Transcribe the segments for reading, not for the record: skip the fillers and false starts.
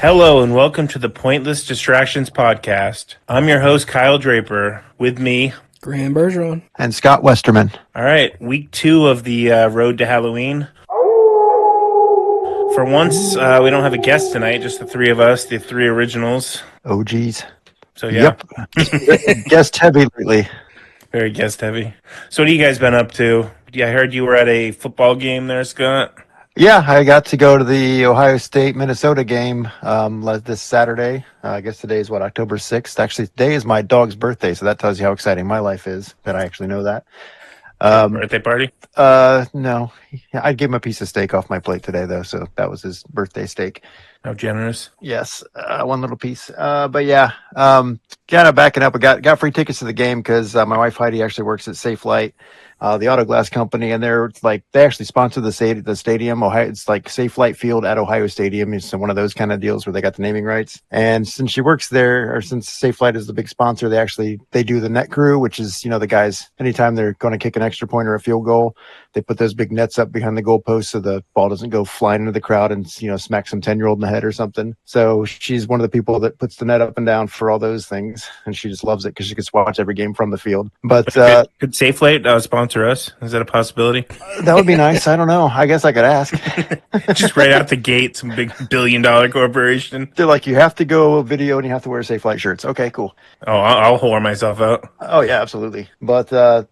Hello and welcome to the Pointless Distractions Podcast. I'm your host, Kyle Draper. With me, Graham Bergeron. And Scott Westerman. all right, week 2 of the Road to Halloween. For once, we don't have a guest tonight, just the three of us, the three originals. Oh, geez. So, yeah. Yep. Guest heavy lately. Very guest heavy. So, what have you guys been up to? Yeah, I heard you were at a football game there, Scott. Yeah, I got to go to the Ohio State-Minnesota game this Saturday. I guess today is, October 6th? Actually, today is my dog's birthday, so that tells you how exciting my life is, that I actually know that. Birthday party? No. I gave him a piece of steak off my plate today, though, so that was his birthday steak. How generous. Yes, one little piece. But yeah, kind of backing up. I got free tickets to the game because my wife Heidi actually works at Safe Light, the auto glass company, and they actually sponsor the stadium. Ohio, it's like Safe Light Field at Ohio Stadium. It's one of those kind of deals where they got the naming rights. And since she works there, or since Safe Light is the big sponsor, they do the net crew, which is the guys anytime they're going to kick an extra point or a field goal, they put those big nets up behind the goalpost so the ball doesn't go flying into the crowd and smack some 10-year-old in the head or something. So she's one of the people that puts the net up and down for all those things, and she just loves it because she gets to watch every game from the field. But could Safe Light sponsor us? Is that a possibility? That would be nice. I don't know. I guess I could ask. Just right out the gate, some big billion-dollar corporation. They're like, you have to go video and you have to wear Safe Light shirts. Okay, cool. Oh, I'll whore myself out. Oh yeah, absolutely. But so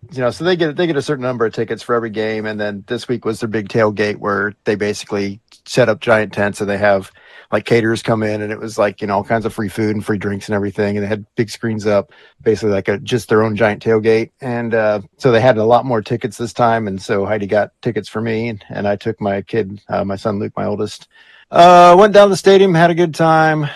they get a certain number of tickets for every game, and then this week was their big tailgate where they basically set up giant tents and they have like caterers come in, and it was like all kinds of free food and free drinks and everything, and they had big screens up, basically like just their own giant tailgate. And so they had a lot more tickets this time, and so Heidi got tickets for me, and I took my kid, my son Luke, my oldest. Went down to the stadium, had a good time.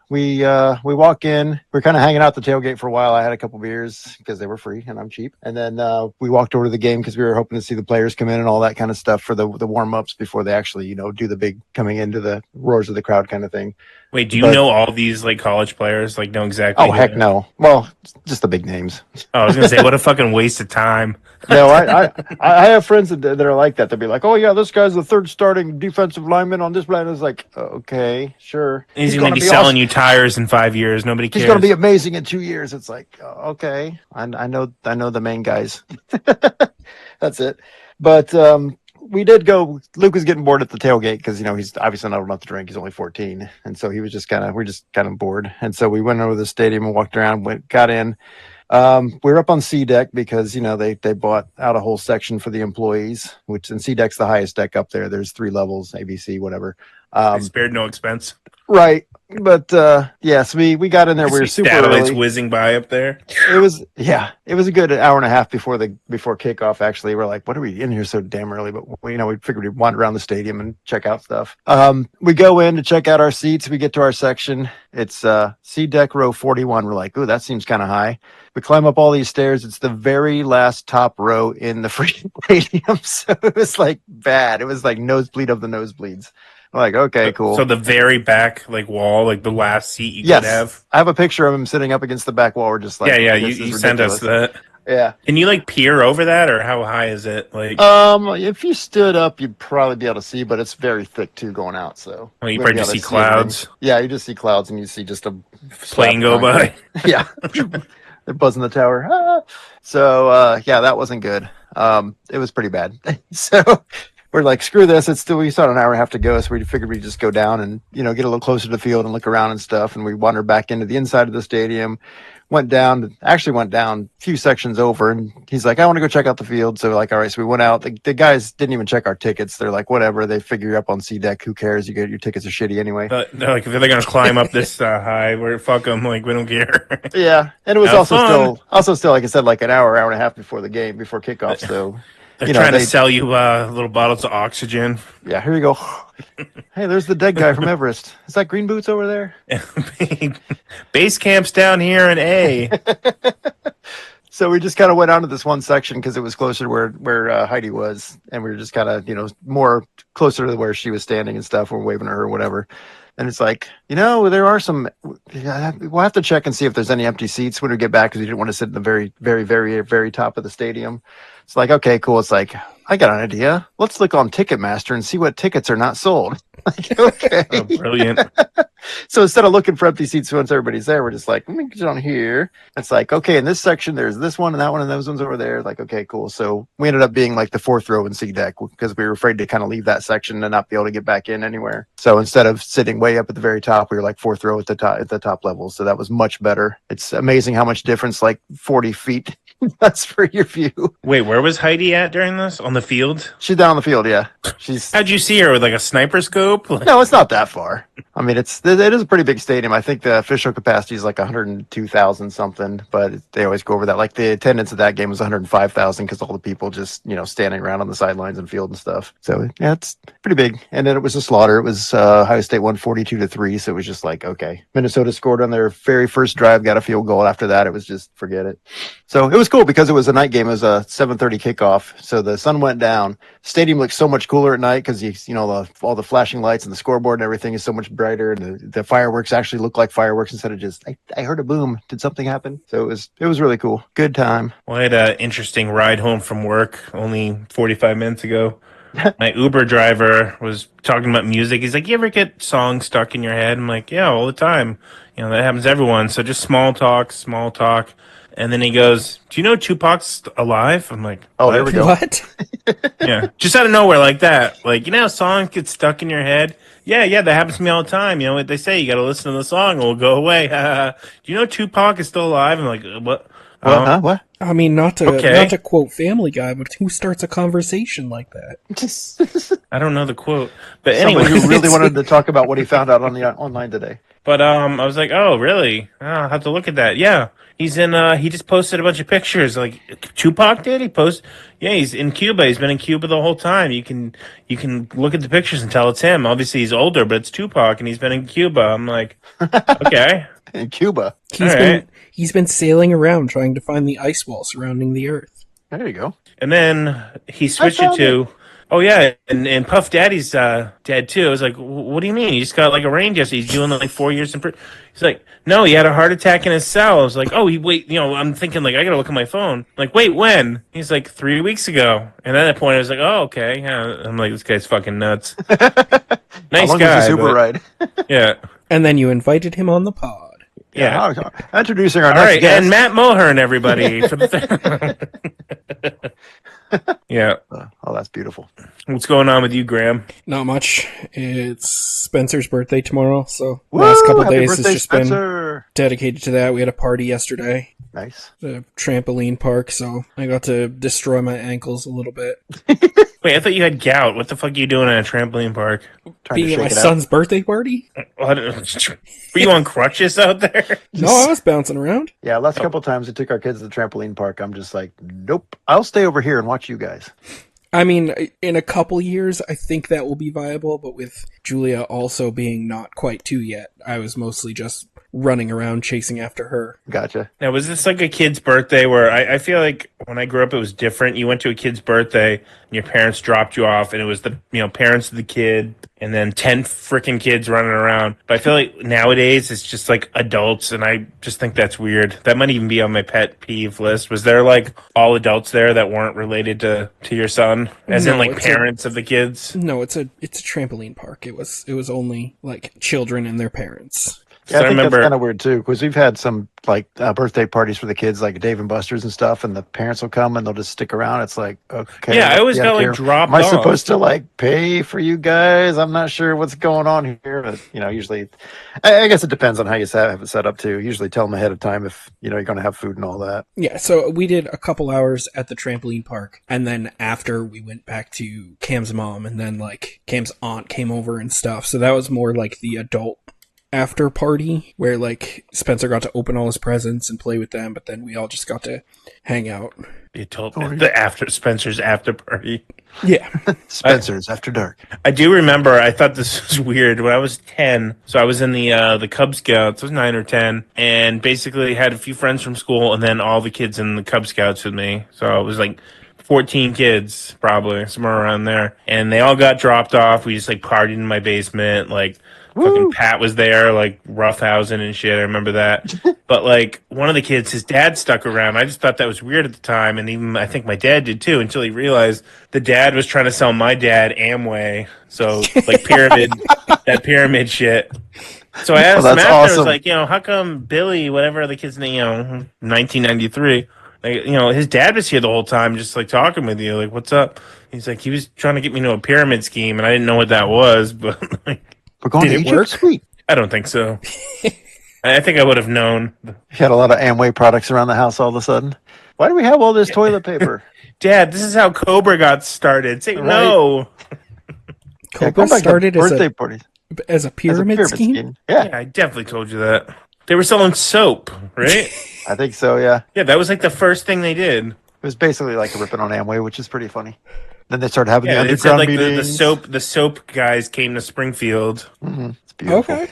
We walk in. We're kind of hanging out the tailgate for a while. I had a couple beers because they were free and I'm cheap. And then we walked over to the game because we were hoping to see the players come in and all that kind of stuff for the warm ups before they actually do the big coming into the roars of the crowd kind of thing. Wait, do you know all these like college players? Like know exactly? Oh heck no. Well, just the big names. Oh, I was gonna say, what a fucking waste of time. No, I have friends that are like that. They'll be like, oh yeah, this guy's the third starting defensive lineman on this plan. It's like, okay, sure. He's gonna be selling awesome. You tires in 5 years. Nobody cares. He's gonna be amazing in 2 years. It's like, okay, I know the main guys. That's it. But we did go. Luke was getting bored at the tailgate because he's obviously not old enough to drink. He's only 14, and so he was we're just kind of bored. And so we went over to the stadium and walked around. Got in. We were up on C deck because they bought out a whole section for the employees, which in C deck's the highest deck up there. There's 3 levels, ABC, whatever. They spared no expense. Right. But yes, we got in there. We were super satellites early. whizzing by up there. It was a good hour and a half before kickoff. Actually, we're like, what are we in here so damn early? But we figured we'd wander around the stadium and check out stuff. We go in to check out our seats. We get to our section. It's C deck row 41. We're like, ooh, that seems kind of high. We climb up all these stairs. It's the very last top row in the freaking stadium. So it was like bad. It was like nosebleed of the nosebleeds. I'm like, okay, cool. So the very back wall, like the last seat you could have. I have a picture of him sitting up against the back wall. We're just like, yeah. You sent us that. Yeah. Can you like peer over that, or how high is it? Like, if you stood up, you'd probably be able to see, but it's very thick too going out. So you probably just see clouds. Yeah, you just see clouds, and you see just a plane go by. Yeah, they're buzzing the tower. Ah. So yeah, that wasn't good. It was pretty bad. So we're like, screw this. We still had an hour and a half to go, so we figured we'd just go down and get a little closer to the field and look around and stuff. And we wandered back into the inside of the stadium. Went down a few sections over, and he's like, I want to go check out the field. So like, all right, so we went out. The guys didn't even check our tickets. They're like, whatever. They figure you're up on C deck. Who cares? Your tickets are shitty anyway. They're like, if they're going to climb up this high, we're fuck them. Like, we don't care. Yeah. And it was also still, like I said, like an hour and a half before the game, before kickoff. So they're trying to sell you little bottles of oxygen. Yeah, here you go. Hey, there's the dead guy from Everest. Is that Green Boots over there? Base camp's down here in A. So we just kind of went on to this one section because it was closer to where Heidi was, and we were just kind of more closer to where she was standing and stuff. We're waving at her or whatever. And it's like, there are some. We'll have to check and see if there's any empty seats when we get back because we didn't want to sit in the very, very, very, very top of the stadium. It's like, okay, cool. It's like, I got an idea. Let's look on Ticketmaster and see what tickets are not sold. Like, okay. Oh, brilliant. So instead of looking for empty seats once everybody's there, we're just like, let me get on here. It's like, okay, in this section, there's this one and that one and those ones over there. Like, okay, cool. So we ended up being like the fourth row in C deck because we were afraid to kind of leave that section and not be able to get back in anywhere. So instead of sitting way up at the very top, we were like fourth row at the top level. So that was much better. It's amazing how much difference like 40 feet that's for your view. Wait, where was Heidi at during this? On the field? She's down on the field, yeah. How'd you see her with like a sniper scope? No, it's not that far. I mean, it is a pretty big stadium. I think the official capacity is like 102,000 something, but they always go over that. Like the attendance of that game was 105,000 because all the people just standing around on the sidelines and field and stuff. So yeah, it's pretty big. And then it was a slaughter. It was Ohio State won 42-3, so it was just like, okay. Minnesota scored on their very first drive, got a field goal. After that, it was just forget it. So it was cool because it was a night game. It was a 7:30 kickoff, so the sun went down. Stadium looks so much cooler at night because all the flashing lights and the scoreboard and everything is so much brighter, and the fireworks actually look like fireworks instead of just I heard a boom. Did something happen? So it was really cool. Good time. Well, I had an interesting ride home from work only 45 minutes ago. My Uber driver was talking about music. He's like, "You ever get songs stuck in your head?" I'm like, "Yeah, all the time. That happens to everyone." So just small talk. And then he goes, "Do you know Tupac's alive?" I'm like, "Oh, there we go." What? Yeah, just out of nowhere like that. Like, how songs get stuck in your head? Yeah, that happens to me all the time. You know what they say? You got to listen to the song, or it'll go away. Do you know Tupac is still alive? I'm like, what? What? Huh? What? I mean, not to quote Family Guy, but who starts a conversation like that? I don't know the quote, but anyway, somebody who really wanted to talk about what he found out on the online today. But I was like, oh, really? I'll have to look at that. Yeah, he's in. He just posted a bunch of pictures. Like Tupac did. Yeah, he's in Cuba. He's been in Cuba the whole time. You can look at the pictures and tell it's him. Obviously, he's older, but it's Tupac, and he's been in Cuba. I'm like, okay. In Cuba. He's been sailing around trying to find the ice wall surrounding the Earth. There you go. And then he switched it to, oh yeah, and Puff Daddy's dead too. I was like, what do you mean? He just got like arraigned yesterday. He's doing like 4 years in prison. He's like, no, he had a heart attack in his cell. I was like, oh, I'm thinking like, I gotta look at my phone. Like, wait, when? He's like 3 weeks ago. And at that point I was like, oh, okay. Yeah. I'm like, this guy's fucking nuts. Nice guy. Super ride. Yeah. And then you invited him on the pod. Yeah. Introducing our All next right, guest. and Matt Mulhern, everybody. For the yeah. Oh, that's beautiful. What's going on with you, Graham? Not much. It's Spencer's birthday tomorrow, so Woo! last couple Happy days birthday, has just Spencer. been dedicated to that. We had a party yesterday. Nice. The trampoline park, so I got to destroy my ankles a little bit. Wait, I thought you had gout. What the fuck are you doing at a trampoline park? Being at my son's birthday party? Were you on crutches out there? No, I was bouncing around. Yeah, last couple times we took our kids to the trampoline park. I'm just like, nope. I'll stay over here and watch you guys. I mean, in a couple years, I think that will be viable, but with Julia also being not quite 2 yet, I was mostly just running around chasing after her. Gotcha. Now, was this like a kid's birthday where I feel like when I grew up it was different? You went to a kid's birthday and your parents dropped you off and it was the parents of the kid and then 10 freaking kids running around. But I feel like nowadays it's just like adults and I just think that's weird. That might even be on my pet peeve list. Was there like all adults there that weren't related to your son? As in like parents of the kids? No, it's a trampoline park. It was only like children and their parents. Yeah, I think that's kind of weird too, because we've had some like birthday parties for the kids, like Dave and Buster's and stuff, and the parents will come and they'll just stick around. It's like, okay, yeah, I always got like dropped off. Am I supposed to like pay for you guys? I'm not sure what's going on here, but usually, I guess it depends on how you have it set up too. Usually, tell them ahead of time if you're going to have food and all that. Yeah, so we did a couple hours at the trampoline park, and then after we went back to Cam's mom, and then like Cam's aunt came over and stuff. So that was more like the adult after party where like Spencer got to open all his presents and play with them, but then we all just got to hang out. You told me the Spencer's after party. Yeah. Spencer's after dark. I do remember, I thought this was weird when I was 10. So I was in the Cub Scouts. I was 9 or 10 and basically had a few friends from school and then all the kids in the Cub Scouts with me. So it was like 14 kids, probably somewhere around there. And they all got dropped off. We just like partied in my basement, like Fucking Woo! Pat was there, like roughhousing and shit. I remember that. But like one of the kids, his dad stuck around. I just thought that was weird at the time, and even I think my dad did too, until he realized the dad was trying to sell my dad Amway. So like that pyramid shit. So I Oh, asked him that's after, I was awesome. like, how come Billy, whatever the kid's name, 1993, like, his dad was here the whole time, just like talking with you, like, what's up? He's like, he was trying to get me into a pyramid scheme, and I didn't know what that was, but like, We're going Did to it Egypt? work? Sweet. I don't think so. I think I would have known. You had a lot of Amway products around the house all of a sudden. Why do we have all this toilet paper? Dad, this is how Cobra got started. Say Right. no. Yeah, Cobra going back to started birthday parties as a as a pyramid scheme? Yeah, Yeah, I definitely told you that. They were selling soap, right? I think so. Yeah, Yeah, that was like the first thing they did. it was basically like a ripping on Amway, which is pretty funny. Then they started having the Yeah, it said underground like meetings. the soap guys came to Springfield. It's beautiful. Okay.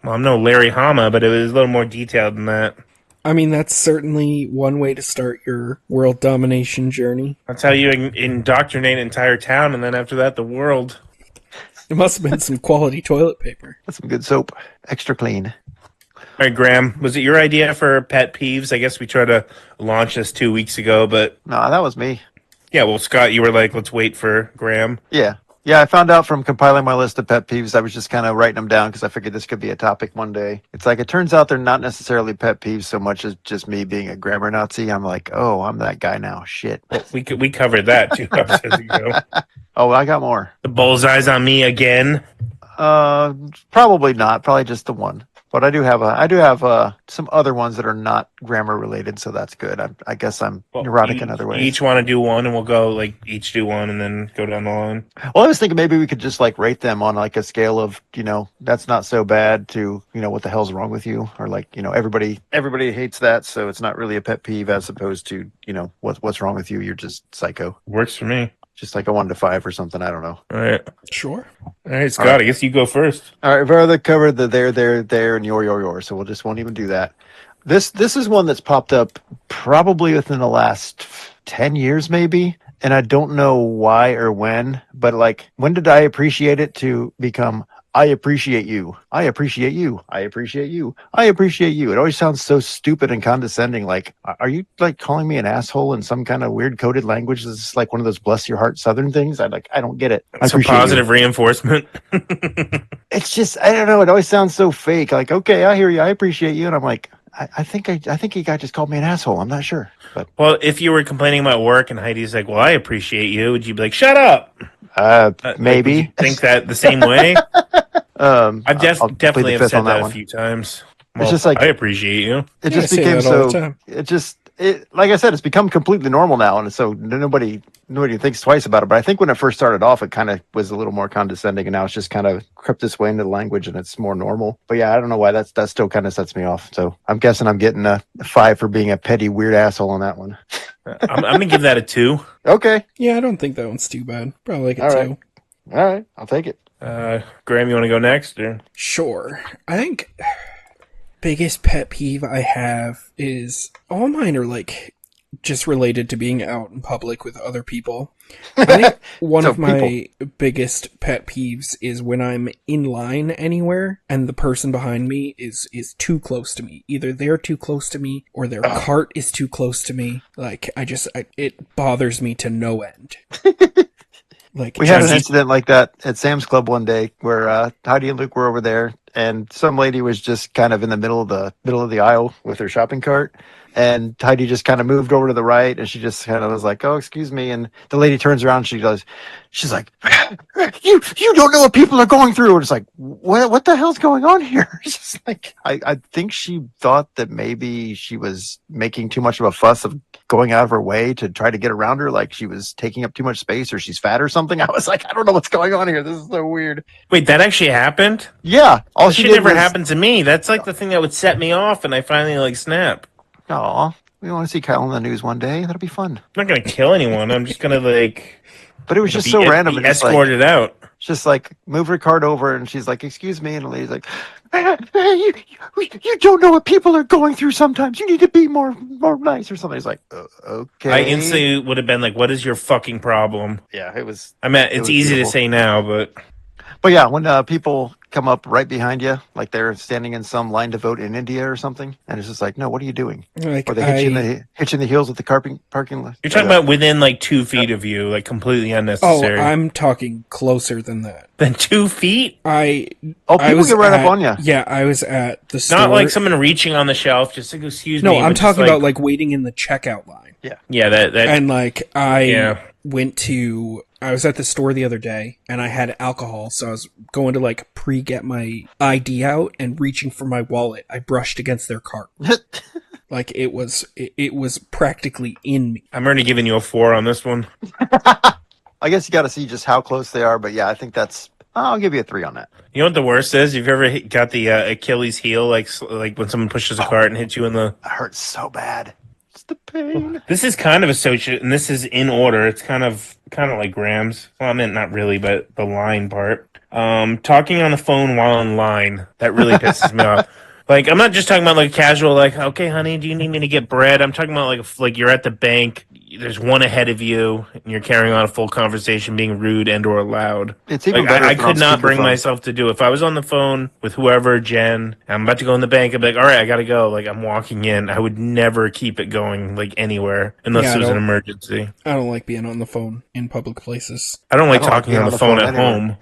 Well, I'm no Larry Hama, but it was a little more detailed than that. I mean, that's certainly one way to start your world domination journey. That's how you indoctrinate an entire town, and then after that, the world. It must have been some quality toilet paper. That's some good soap, extra clean. All right, Graham, was it your idea for pet peeves? I guess we tried to launch this 2 weeks ago, but No, that was me. yeah, well, Scott, you were like, let's wait for Graham. Yeah. Yeah, I found out from compiling my list of pet peeves. I was just kind of writing them down because I figured this could be a topic one day. It's like it turns out they're not necessarily pet peeves so much as just me being a grammar Nazi. I'm like, oh, I'm that guy now. Shit. We covered that 2 episodes ago. Oh, I got more. The bullseye's on me again. Probably not. Probably just the one. But I do have some other ones that are not grammar related, so that's good. I guess I'm Well, neurotic you- in other you ways. each want to do one, and we'll go like each do one, and then go down the line. Well, I was thinking maybe we could just like rate them on like a scale of, that's not so bad to, what the hell's wrong with you? Or like, everybody hates that, so it's not really a pet peeve as opposed to, what's wrong with you? You're just psycho. Works for me. Just like a 1 to 5 or something. I don't know. All right, Sure. Scott. All right. I guess you go first. All right, we've already covered the there, and your. So we'll just won't even do that. This is one that's popped up probably within the last 10 years, maybe. And I don't know why or when, but like, when did I appreciate it to become I appreciate you. I appreciate you. I appreciate you. I appreciate you. It always sounds so stupid and condescending. Like, are you like calling me an asshole in some kind of weird coded language? This is like one of those bless your heart Southern things. I don't get it. I So appreciate positive you. reinforcement. It's just, I don't know. It always sounds so fake. Like, okay, I hear you. I appreciate you. And I'm like, I think you guy just called me an asshole. I'm not sure, but Well, if you were complaining about work and Heidi's like, "Well, I appreciate you," would you be like, "Shut up"? Like, maybe. would you think that the same way? I've I'll definitely plead the have fifth said on that a one. few times. It's just like I appreciate you. it Yeah, just I say became that all the so. time. Like I said, it's become completely normal now, and so nobody thinks twice about it. But I think when it first started off, it kind of was a little more condescending, and now it's just kind of crept its way into the language, and it's more normal. But yeah, I don't know why that still kind of sets me off. So I'm guessing I'm getting a 5 for being a petty weird asshole on that one. I'm gonna give that a 2. Okay, Yeah, I don't think that one's too bad. Probably like a All 2. right. all right, I'll take it. Graham, you want to go next? Or? Sure. I think biggest pet peeve I have is all mine are like just related to being out in public with other people. I think one So of my biggest pet peeves is when I'm in line anywhere and the person behind me is too close to me. Either they're too close to me or their cart is too close to me. Like it bothers me to no end. Like We had an just- incident like that at Sam's Club one day where Heidi and Luke were over there, and some lady was just kind of in the middle of the aisle with her shopping cart, and Heidi just kind of moved over to the right, and she just kind of was like, "Oh, excuse me," and the lady turns around, and she's like, "You don't know what people are going through," and it's like, what the hell's going on here? It's just like I think she thought that maybe she was making too much of a fuss of going out of her way to try to get around her, like she was taking up too much space or she's fat or something. I was like, I don't know what's going on here. This is so weird. Wait, that actually happened? Yeah, all That she shit did never was, happened to me. That's like the thing that would set me off, and I finally like snap. "Aw, we want to see Kyle on the news one day. That'll be fun." I'm not gonna kill anyone. I'm just gonna like. But it was just be- so random. be And just like, escorted out. just like move her cart over, and she's like, "Excuse me," and the lady's like, you don't know what people are going through sometimes. You need to be more nice or something." He's like, okay. I instantly would have been like, "What is your fucking problem?" Yeah, it was. I mean, It it's was easy beautiful. to say now, but But yeah, when people come up right behind you, like they're standing in some line to vote in India or something, and it's just like, no, what are you doing? Like Or they hit you in the heels with the parking lot. You're talking about within like 2 feet of you, like completely oh, unnecessary. I'm talking closer than that. Than 2 feet? I people was get right up on you. Yeah, I was at the store. Not like someone reaching on the shelf, just like, excuse me. No, I'm but just, talking about like waiting in the checkout line. Yeah, that And like yeah. I was at the store the other day and I had alcohol, so I was going to like get my ID out and reaching for my wallet. I brushed against their cart. Like it was practically in me. I'm already giving you a 4 on this one. I guess you got to see just how close they are, but yeah, I think I'll give you a 3 on that. You know what the worst is? You've ever got the Achilles heel, like when someone pushes a cart and hits you in the... It hurts so bad. It's the pain. This is kind of associated, and this is in order. It's kind of like Graham's. Well, I meant not really, but the line part. Talking on the phone while in line, that really pisses me off. Like, I'm not just talking about like casual, like, okay, honey, do you need me to get bread? I'm talking about like you're at the bank, there's one ahead of you, and you're carrying on a full conversation, being rude and or loud. It's even like, better. I could not bring myself to do. If I was on the phone with whoever, Jen, I'm about to go in the bank, I'd be like, all right, I gotta go. Like, I'm walking in. I would never keep it going like anywhere unless it was an emergency. I don't like being on the phone in public places. I don't like talking on the phone at home.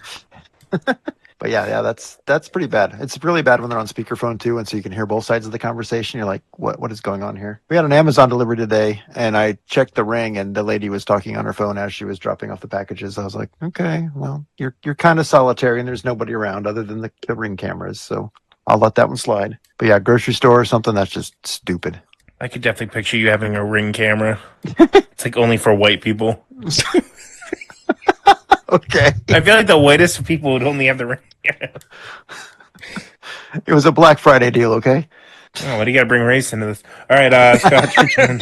But yeah, that's pretty bad. It's really bad when they're on speakerphone too, and so you can hear both sides of the conversation. You're like, what is going on here? We had an Amazon delivery today, and I checked the ring, and the lady was talking on her phone as she was dropping off the packages. I was like, okay, well, you're kind of solitary, and there's nobody around other than the ring cameras, so I'll let that one slide. But yeah, grocery store or something, that's just stupid. I could definitely picture you having a ring camera. It's like only for white people. Okay. I feel like the whitest people would only have the ring. It was a Black Friday deal, okay? Oh, what do you got to bring race into this? All right, Scott, your turn.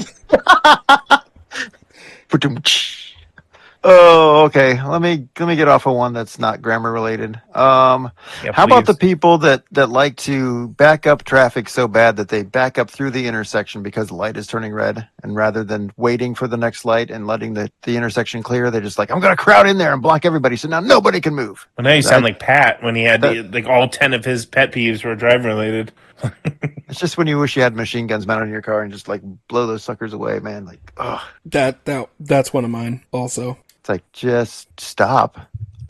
Oh, okay. Let me get off of one that's not grammar related. How about the people that like to back up traffic so bad that they back up through the intersection because the light is turning red, and rather than waiting for the next light and letting the intersection clear, they're just like, I'm going to crowd in there and block everybody so now nobody can move. Well, now you sound like Pat when he had like all 10 of his pet peeves were driver related. It's just when you wish you had machine guns mounted in your car and just like blow those suckers away, man. Like, ugh. That's one of mine also. It's like, just stop.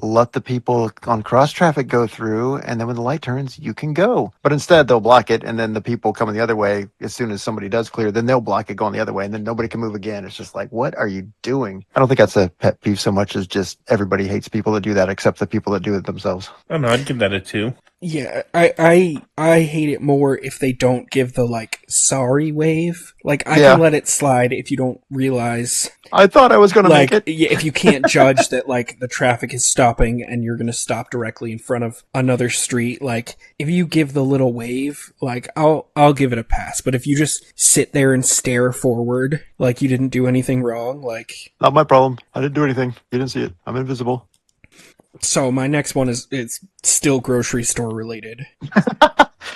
Let the people on cross traffic go through, and then when the light turns, you can go. But instead, they'll block it, and then the people coming the other way, as soon as somebody does clear, then they'll block it going the other way, and then nobody can move again. It's just like, what are you doing? I don't think that's a pet peeve so much as just everybody hates people that do that, except the people that do it themselves. I don't know. I'd give that a 2. Yeah, I hate it more if they don't give the like sorry wave. Like I can let it slide if you don't realize. I thought I was going to make it. If you can't judge that like the traffic is stopping and you're going to stop directly in front of another street, like if you give the little wave, like I'll give it a pass. But if you just sit there and stare forward like you didn't do anything wrong, like not my problem. I didn't do anything. You didn't see it. I'm invisible. So my next one it's still grocery store related.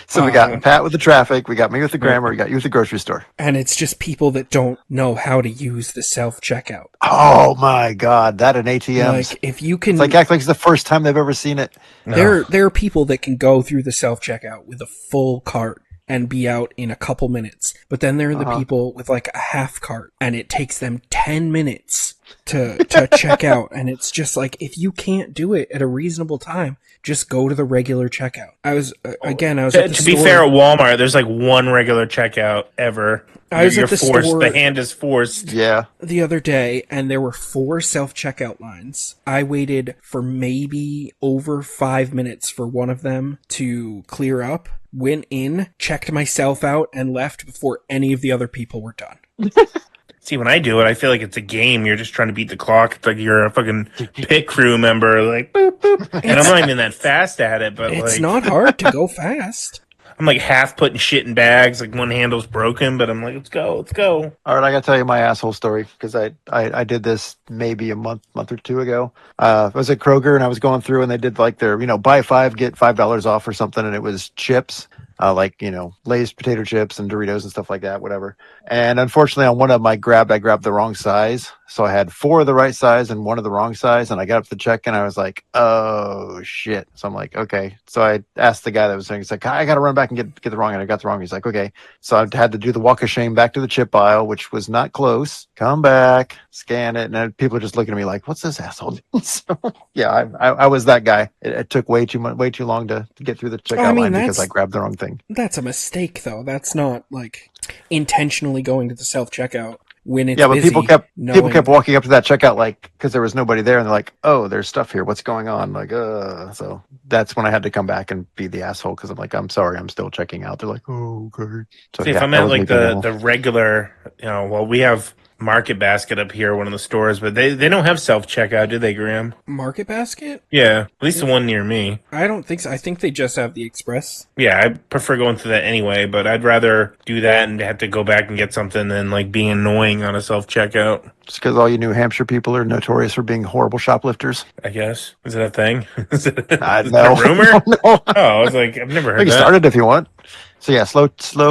So we got Pat with the traffic, we got me with the grammar, we got you with the grocery store. And it's just people that don't know how to use the self-checkout. Oh my God, that and ATMs. Like if you can... It's like act like it's the first time they've ever seen it. No. There are people that can go through the self-checkout with a full cart and be out in a couple minutes. But then there are the people with like a half cart and it takes them 10 minutes to check out. And it's just like, if you can't do it at a reasonable time, just go to the regular checkout. I was at the store. To be fair, at Walmart, there's like one regular checkout ever. I was at the store. The hand is forced. Yeah. The other day, and there were 4 self-checkout lines. I waited for maybe over 5 minutes for one of them to clear up, went in, checked myself out, and left before any of the other people were done. See, when I do it, I feel like it's a game. You're just trying to beat the clock. It's like you're a fucking pit crew member, like boop boop. And I'm not even that fast at it, but it's not hard to go fast. I'm like half putting shit in bags, like one handle's broken, but I'm like, let's go. All right, I gotta tell you my asshole story because I did this maybe a month or two ago. I was at Kroger and I was going through and they did like their buy 5 get $5 off or something, and it was chips. Like, Lay's potato chips and Doritos and stuff like that, whatever. And unfortunately, on one of them I grabbed the wrong size. So I had 4 of the right size and 1 of the wrong size. And I got up to check and I was like, oh shit. So I'm like, okay. So I asked the guy that was saying, he's like, I got to run back and get the wrong. And I got the wrong. He's like, okay. So I had to do the walk of shame back to the chip aisle, which was not close. Come back, scan it. And then people are just looking at me like, what's this asshole doing? So yeah, I was that guy. It took way too long to get through the checkout line because I grabbed the wrong thing. That's a mistake though. That's not like intentionally going to the self-checkout. When it's but busy, people kept walking up to that checkout like because there was nobody there, and they're like, "Oh, there's stuff here. What's going on?" Like, so that's when I had to come back and be the asshole because I'm like, "I'm sorry, I'm still checking out." They're like, "Oh, okay." So see, if I'm at like the regular, we have Market Basket up here, one of the stores, but they don't have self checkout, do they, Graham? Market Basket? Yeah, at least the one near me. I don't think so. I think they just have the Express. Yeah, I prefer going through that anyway, but I'd rather do that and have to go back and get something than like being annoying on a self checkout. Just because all you New Hampshire people are notorious for being horrible shoplifters. I guess. Is it a thing? Is it a rumor? No. Oh, I was like, I've never heard that. You started if you want. So yeah, slow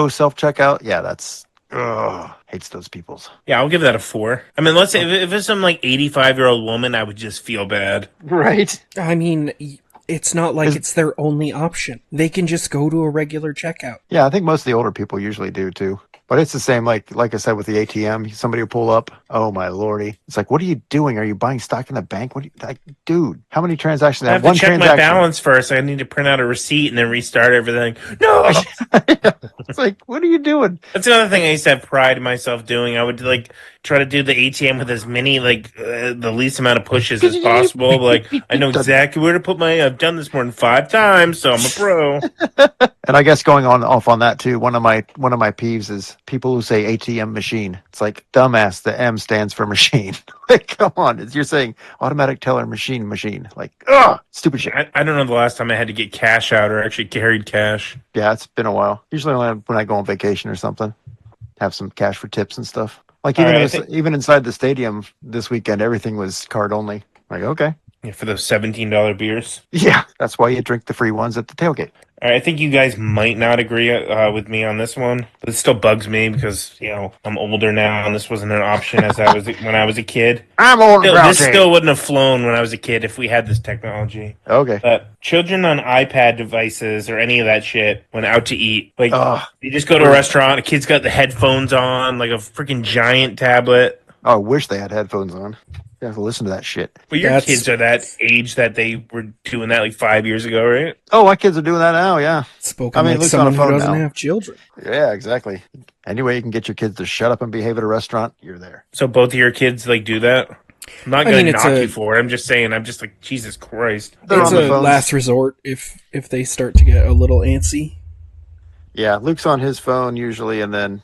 self checkout. Yeah, that's hates those peoples. Yeah, I'll give that a 4. I mean, let's say if it's some like 85-year-old woman, I would just feel bad. Right. I mean, it's not like it's their only option. They can just go to a regular checkout. Yeah, I think most of the older people usually do too. But it's the same, like I said, with the ATM. Somebody will pull up. Oh my lordy! It's like, what are you doing? Are you buying stock in the bank? What? Dude, how many transactions? I have to check my balance first. I need to print out a receipt and then restart everything. No, it's like, what are you doing? That's another thing I used to have pride in myself doing. I would like try to do the ATM with as many the least amount of pushes as possible. Like I know exactly where to put my. I've done this more than 5 times, so I'm a pro. And I guess going off on that too, one of my peeves is people who say ATM machine. It's like, dumbass, the M stands for machine. Like, come on, you're saying automatic teller machine. Like, stupid shit. I don't know the last time I had to get cash out or actually carried cash. Yeah, it's been a while. Usually when I go on vacation or something, have some cash for tips and stuff. Like even inside the stadium this weekend, everything was card only. Like, okay. Yeah, for those $17 beers. Yeah, that's why you drink the free ones at the tailgate. All right, I think you guys might not agree with me on this one, but it still bugs me because I'm older now, and this wasn't an option as I was when I was a kid. I'm old. This still wouldn't have flown when I was a kid if we had this technology. Okay. But children on iPad devices or any of that shit when out to eat, like you just go to a restaurant, a kid's got the headphones on, like a freaking giant tablet. Oh, I wish they had headphones on. You have to listen to that shit. Well, your kids are that age that they were doing that like 5 years ago, right? Oh, my kids are doing that now, yeah. Spoken like someone who doesn't have children. Yeah, exactly. Any way you can get your kids to shut up and behave at a restaurant, you're there. So both of your kids like do that? I'm not going to knock you for it. I'm just saying, I'm just like, Jesus Christ. It's a last resort if they start to get a little antsy. Yeah, Luke's on his phone usually, and then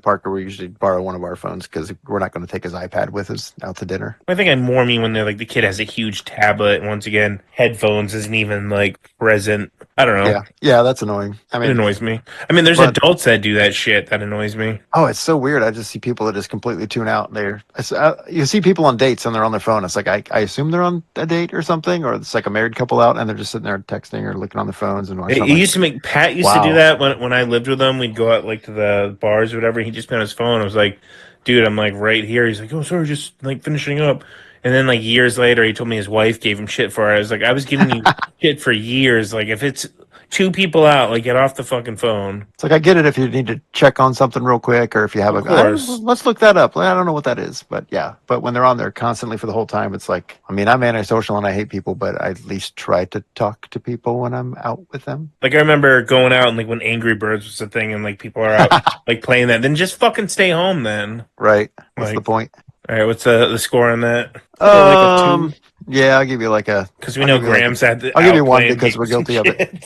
Parker will usually borrow one of our phones because we're not going to take his iPad with us out to dinner. I think I more mean when they're like the kid has a huge tablet, and once again, headphones isn't even like present. I don't know. Yeah, that's annoying. I mean, it annoys me. I mean, there's adults that do that shit. That annoys me. Oh, it's so weird. I just see people that just completely tune out. You see people on dates and they're on their phone. It's like I assume they're on a date or something, or it's like a married couple out and they're just sitting there texting or looking on their phones and watching. Pat used to do that when I lived with him. We'd go out like to the bars or whatever. He'd just be on his phone. I was like, dude, I'm like right here. He's like, oh, sorry, just like finishing up. And then like years later, he told me his wife gave him shit for it. I was like, I was giving you shit for years. Like if it's 2 people out, like get off the fucking phone. It's like, I get it if you need to check on something real quick or if you have let's look that up. I don't know what that is, but yeah. But when they're on there constantly for the whole time, it's like, I mean, I'm antisocial and I hate people, but I at least try to talk to people when I'm out with them. Like I remember going out and like when Angry Birds was a thing and like people are out like playing that, then just fucking stay home then. Right. What's the point? All right, what's the score on that? Yeah, I'll give you like a... Because we know Graham's had the... I'll give you 1 because we're guilty of it.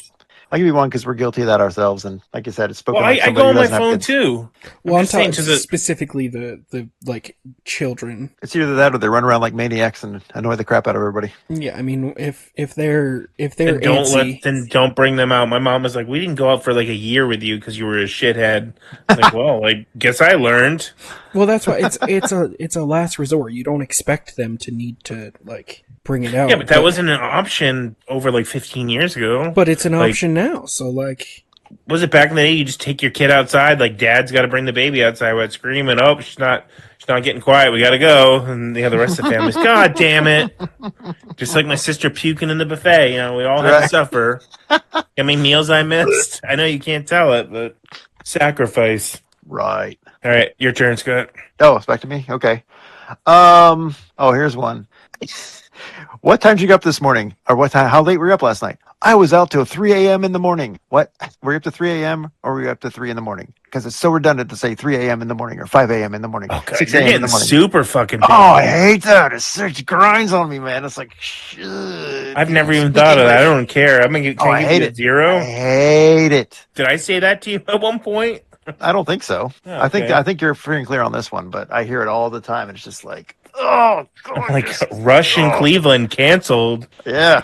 I'll give you 1 because we're guilty of that ourselves. And like I said, it's spoken I go on my phone too. Well, I'm talking specifically the like children. It's either that or they run around like maniacs and annoy the crap out of everybody. Yeah, I mean, if they're antsy, then don't bring them out. My mom was like, we didn't go out for like a year with you because you were a shithead. Like, well, I guess I learned. Well, that's why it's a last resort. You don't expect them to need to like bring it out. Yeah, but that wasn't an option over like 15 years ago. But it's an option now. So like, was it back in the day? You just take your kid outside. Like dad's got to bring the baby outside. What screaming? Oh, she's not It's not getting quiet. We gotta go. And the rest of the family's, God damn it! Just like my sister puking in the buffet. We all had to suffer. How many meals I missed? I know you can't tell it, but sacrifice. Right. All right, your turn, Scott. Oh, it's back to me. Okay. Here's one. What time did you get up this morning? Or what time? How late were you up last night? I was out till 3 a.m. in the morning. What? Were you up to 3 a.m. or were you up to 3 in the morning? Because it's so redundant to say 3 a.m. in the morning or 5 a.m. in the morning. Okay, 6 you're a.m. in the getting morning. super fucking Oh, picky. I hate that. It grinds on me, man. It's like, shit. I've never even thought of that. I don't care. I'm gonna I give hate you a it. 0. I hate it. Did I say that to you at one point? I don't think so. Oh, I think okay. I think you're free and clear on this one, but I hear it all the time, and it's just like, oh, God, Like Rush and Cleveland canceled. yeah.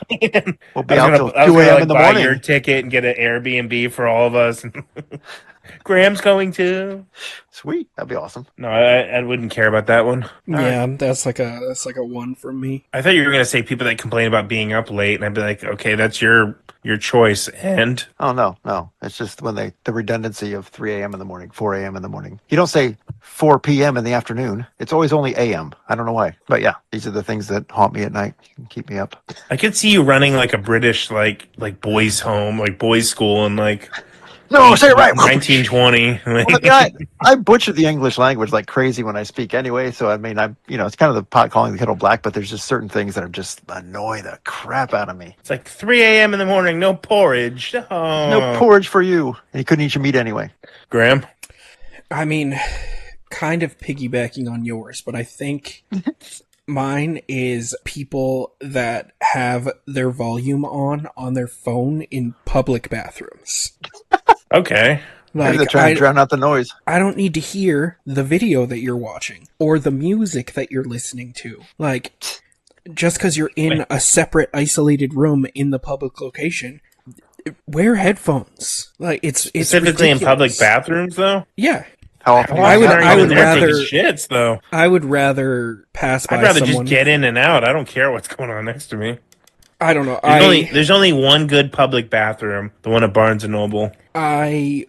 We'll be I out was till gonna 2 a.m. like in the buy morning. your ticket and get an Airbnb for all of us. Graham's going too. Sweet, that'd be awesome. No, I wouldn't care about that one. Yeah, that's like a 1 from me. I thought you were gonna say people that complain about being up late, and I'd be like, okay, that's your choice. And Oh no, it's just when the redundancy of 3 a.m. in the morning, 4 a.m. in the morning. You don't say 4 p.m. in the afternoon. It's always only a.m. I don't know why, but yeah, these are the things that haunt me at night and keep me up. I could see you running like a British like boys' home, like boys' school, and like No, say it right. 1920. Well, I butcher the English language like crazy when I speak anyway. So I mean, it's kind of the pot calling the kettle black, but there's just certain things that are just annoy the crap out of me. It's like 3 a.m. in the morning, no porridge. Oh. No porridge for you, and you couldn't eat your meat anyway. Graham. I mean, kind of piggybacking on yours, but I think mine is people that have their volume on their phone in public bathrooms. Okay. Maybe they're trying to drown out the noise. I don't need to hear the video that you're watching or the music that you're listening to. Like, just because you're in a separate, isolated room in the public location, wear headphones. Like, it's Specifically ridiculous. in public bathrooms, though? Yeah. How often? I would rather rather shits though. I would rather pass by I'd rather someone. just get in and out. I don't care what's going on next to me. I don't know. There's only one good public bathroom, the one at Barnes and Noble. I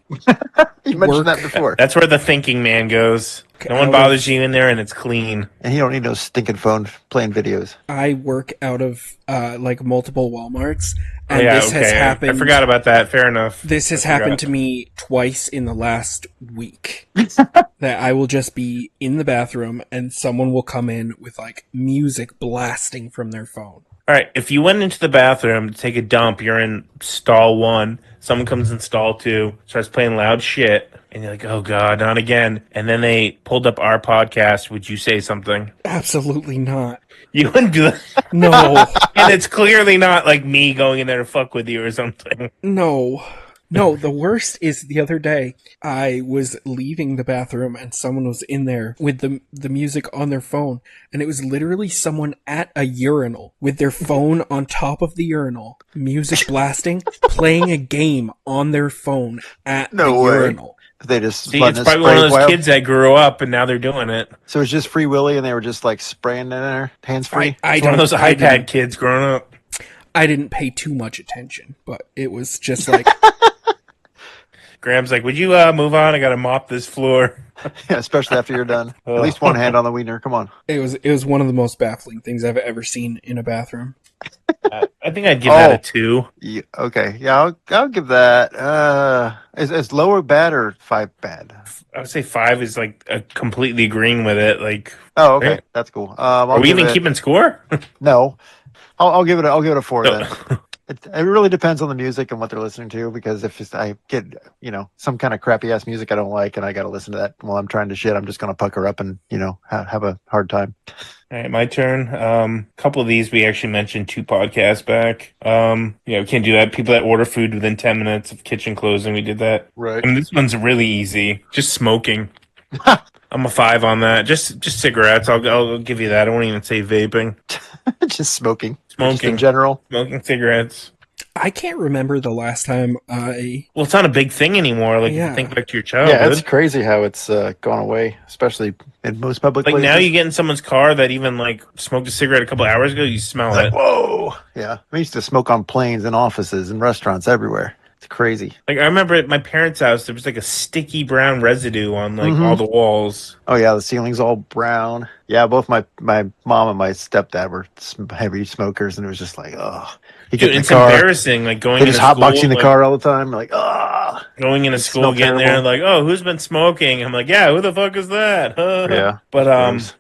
You mentioned that before. That's where the thinking man goes. No one bothers you in there, and it's clean. And you don't need no stinking phone playing videos. I work out of like multiple Walmarts, and Oh, yeah, this has okay. happened. I forgot about that. Fair enough. This has happened to me twice in the last week. That I will just be in the bathroom, and someone will come in with like music blasting from their phone. All right, if you went into the bathroom to take a dump, you're in stall 1. Someone comes in stall 2, starts playing loud shit, and you're like, oh God, not again. And then they pulled up our podcast. Would you say something? Absolutely not. You wouldn't do that. No. And it's clearly not like me going in there to fuck with you or something. No. No, the worst is the other day, I was leaving the bathroom and someone was in there with the music on their phone, and it was literally someone at a urinal with their phone on top of the urinal, music blasting, playing a game on their phone at the urinal. They just See, it's probably one of those kids that grew up and now they're doing it. So it's just Free Willy, and they were just like spraying in there, hands free. It's one of those iPad kids growing up. I didn't pay too much attention, but it was just like... Graham's like, would you move on? I gotta mop this floor. Yeah, especially after you're done. At least one hand on the wiener. Come on. It was one of the most baffling things I've ever seen in a bathroom. I think I'd give that a 2. Yeah, okay. Yeah, I'll give that. Is lower bad or 5 bad? I would say 5 is like completely agreeing with it. Like, Oh, okay, right? That's cool. Are we even keeping score? No, I'll give it a 4 then. It really depends on the music and what they're listening to, because if I get, some kind of crappy ass music I don't like and I got to listen to that while I'm trying to shit, I'm just going to pucker up and, have a hard time. All right, my turn. A couple of these we actually mentioned 2 podcasts back. We can't do that. People that order food within 10 minutes of kitchen closing, we did that. Right. And this one's really easy. Just smoking. I'm a 5 on that. Just cigarettes. I'll give you that. I won't even say vaping. Just smoking. Smoking. Just in general. Smoking cigarettes. I can't remember the last time I... Well, it's not a big thing anymore. Like, Yeah. if you think back to your childhood. Yeah, it's crazy how it's gone away, especially in most public Like, places. now you get in someone's car that even, like, smoked a cigarette a couple hours ago, you smell like, it. whoa. Yeah. We used to smoke on planes and offices and restaurants everywhere. It's crazy. Like I remember at my parents' house, there was like a sticky brown residue on like all Mm-hmm. the walls. Oh yeah, the ceiling's all brown. Yeah, both my mom and my stepdad were heavy smokers, and it was just like, oh, you get Dude, in the it's car, embarrassing. Like they going just into hotbox you in school, the like car all the time. Like, oh, going into you smell school, getting there, terrible. like, oh, who's been smoking? I'm like, yeah, who the fuck is that? Yeah, But it's gross.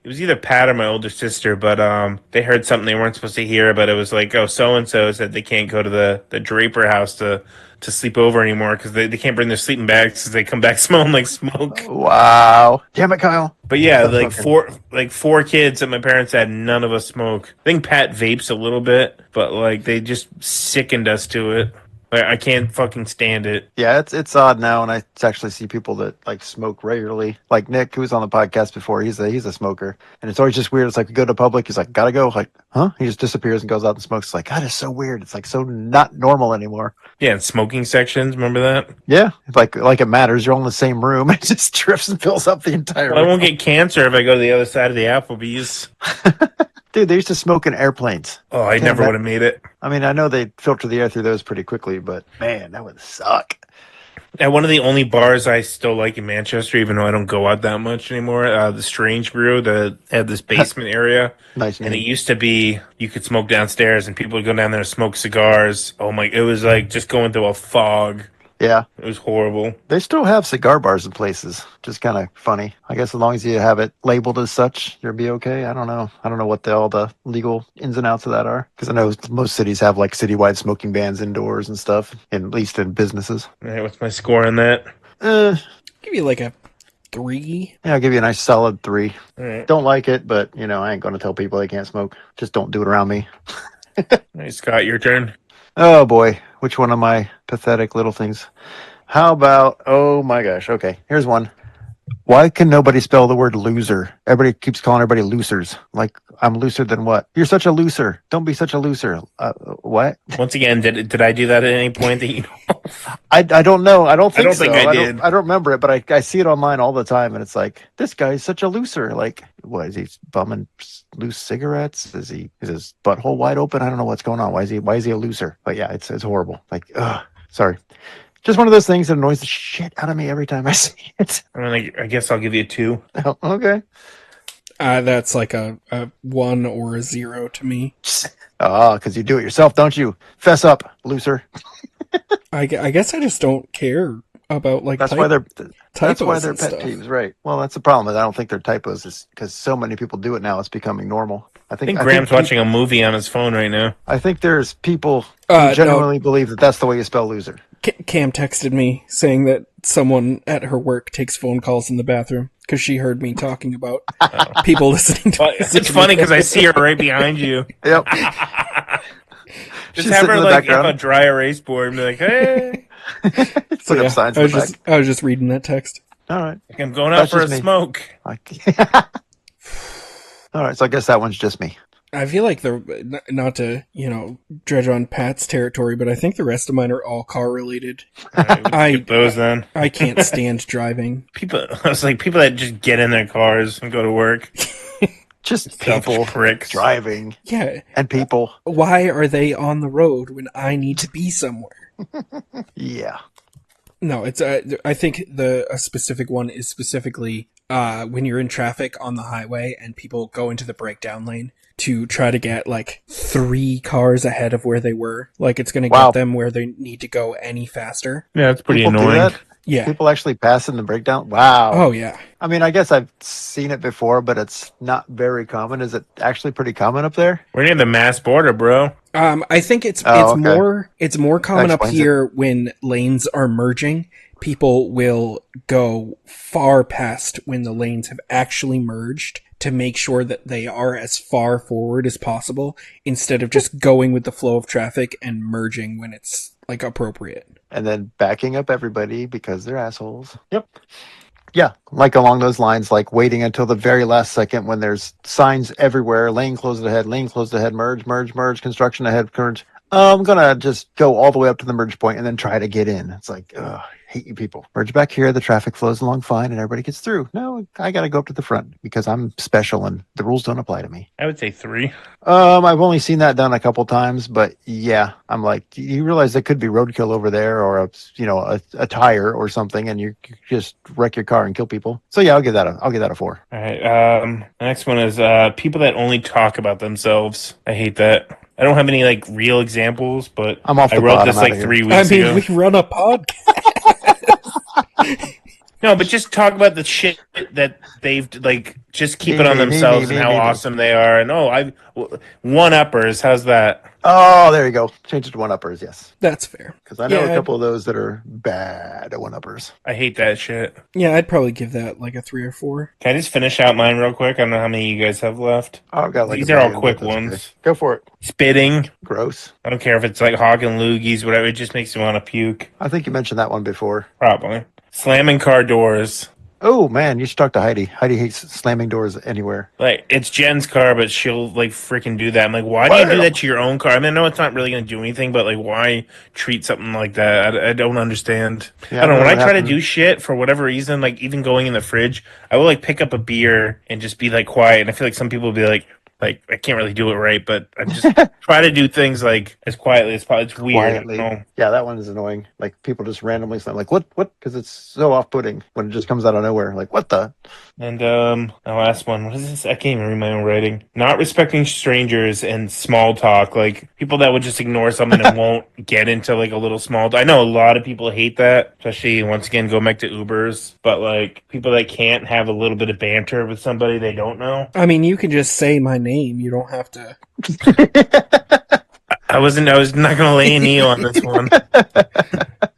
it was either Pat or my older sister, but they heard something they weren't supposed to hear, but it was like, oh, so and so said they can't go to the Draper house to sleep over anymore because they can't bring their sleeping bags because they come back smelling like smoke. Wow, damn it, Kyle. But yeah, Stop smoking. like four kids that my parents had, none of us smoke. I think Pat vapes a little bit, but like they just sickened us to it. Like I can't fucking stand it. Yeah, it's odd now, and I actually see people that like smoke regularly. Like Nick, who was on the podcast before, he's a smoker, and it's always just weird. It's like we go to public, he's like, gotta go, like, huh? He just disappears and goes out and smokes. It's like, God, it's so weird. It's like so not normal anymore. Yeah, and smoking sections, remember that? Yeah, like it matters. You're all in the same room. It just drifts and fills up the entire Well, I room. won't get cancer if I go to the other side of the Applebee's. Dude, they used to smoke in airplanes. Oh, I Can't never ima- would have made it. I mean, I know they filter the air through those pretty quickly, but man, that would suck. At one of the only bars I still like in Manchester, even though I don't go out that much anymore, the Strange Brew, that had this basement area. Nice And it name. used to be you could smoke downstairs and people would go down there and smoke cigars. Oh my, it was like just going through a fog. Yeah, It was horrible. they still have cigar bars in places. Just kind of funny. I guess as long as you have it labeled as such, you'll be okay. I don't know. I don't know what all the legal ins and outs of that are. Because I know most cities have like citywide smoking bans indoors and stuff, at least in businesses. All right, what's my score on that? Give you like a 3. Yeah, I'll give you a nice solid 3. All right. Don't like it, but I ain't going to tell people they can't smoke. Just don't do it around me. All right, Scott, your turn. Oh boy, which one of my pathetic little things? How about, oh my gosh, okay, here's one. Why can nobody spell the word loser? Everybody keeps calling everybody losers. Like, I'm looser than what? You're such a loser. Don't be such a loser. What? Once again, did I do that at any point that you know? I don't know. I don't think don't so. think I did. I don't remember it, but I see it online all the time, and it's like, this guy's such a loser. Like, what is he bumming loose cigarettes? Is his butthole wide open? I don't know what's going on. Why is he a loser? But yeah, it's horrible. Like, sorry. Just one of those things that annoys the shit out of me every time I see it. I mean, I guess I'll give you a 2. Oh, okay. That's like a 1 or a 0 to me. Because you do it yourself, don't you? Fess up, loser. I guess I just don't care about like That's why they're typos pet and stuff. peeves, right? Well, that's the problem. Is I don't think they're typos, is because so many people do it now. It's becoming normal. I think Graham's watching a movie on his phone right now. I think there's people who No. genuinely believe that that's the way you spell loser. Cam texted me saying that someone at her work takes phone calls in the bathroom because she heard me talking about people listening to Well, it's funny because I see her right behind you. Yep. Just She's have sitting her in the like have background. a dry erase board and be like, hey, Put up signs I in was the just back. I was just reading that text. All right. I'm going out That's for a just me. smoke. All right. So I guess that one's just me. I feel like not to dredge on Pat's territory, but I think the rest of mine are all car related. All right, we'll skip those then. I can't stand driving. I was like, people that just get in their cars and go to work. Just Selfish people pricks. driving Yeah, and people. why are they on the road when I need to be somewhere? Yeah. No, it's I think a specific one is specifically when you're in traffic on the highway and people go into the breakdown lane to try to get like 3 cars ahead of where they were. Like it's going to Wow. get them where they need to go any faster. Yeah, it's pretty People do annoying. that? Yeah. People actually pass in the breakdown? Wow. Oh yeah. I mean, I guess I've seen it before, but it's not very common. Is it actually pretty common up there? We're near the mass border, bro. I think it's okay. more common That up explains here when lanes are merging. People will go far past when the lanes have actually merged to make sure that they are as far forward as possible instead of just going with the flow of traffic and merging when it's like appropriate. And then backing up everybody because they're assholes. Yep. Yeah, like along those lines, like waiting until the very last second when there's signs everywhere, lane closed ahead, merge, merge, merge, construction ahead, merge. I'm going to just go all the way up to the merge point and then try to get in. It's like, ugh, I hate you people. Merge back here. The traffic flows along fine and everybody gets through. No, I got to go up to the front because I'm special and the rules don't apply to me. I would say 3. I've only seen that done a couple times, but yeah, I'm like, you realize there could be roadkill over there or a tire or something, and you just wreck your car and kill people. So yeah, I'll give that a 4. All right. The next one is people that only talk about themselves. I hate that. I don't have any like real examples, but I'm off I the wrote pot. this I'm like outta here. 3 I weeks mean, ago. we run a podcast. No, but just talk about the shit that they've like. Just keep it on Me, themselves and how me. awesome they are. And one-uppers. How's that? Oh, there you go. Change it to one-uppers, yes. That's fair. Because I know Yeah, a couple of those that are bad at one-uppers. I hate that shit. Yeah, I'd probably give that like a 3 or 4. Can I just finish out mine real quick? I don't know how many you guys have left. Oh, I've got like These a are all million, quick but that's ones. okay. Go for it. Spitting. Gross. I don't care if it's like hog and loogies, whatever. It just makes me want to puke. I think you mentioned that one before. Probably. Slamming car doors. Oh, man, you should talk to Heidi. Heidi hates slamming doors anywhere. Like, it's Jen's car, but she'll, like, freaking do that. I'm like, why do you do that to your own car? I mean, I know it's not really going to do anything, but, like, why treat something like that? I don't understand. Yeah, I don't know. When I try to happened. do shit, for whatever reason, like, even going in the fridge, I will, like, pick up a beer and just be, like, quiet. And I feel like some people will be like, I can't really do it right, but I just try to do things, like, as quietly as possible. It's weird. Quietly. I don't know. Yeah, that one is annoying. Like, people just randomly slam. Like, what? Because it's so off-putting when it just comes out of nowhere. Like, what the? And the last one, what is this? I can't even read my own writing. Not respecting strangers and small talk, like people that would just ignore something and won't get into like a little small talk. I know a lot of people hate that, especially once again going back to Ubers. But like people that can't have a little bit of banter with somebody they don't know. I mean, you can just say my name. You don't have to. I was not gonna lay an E on this one. I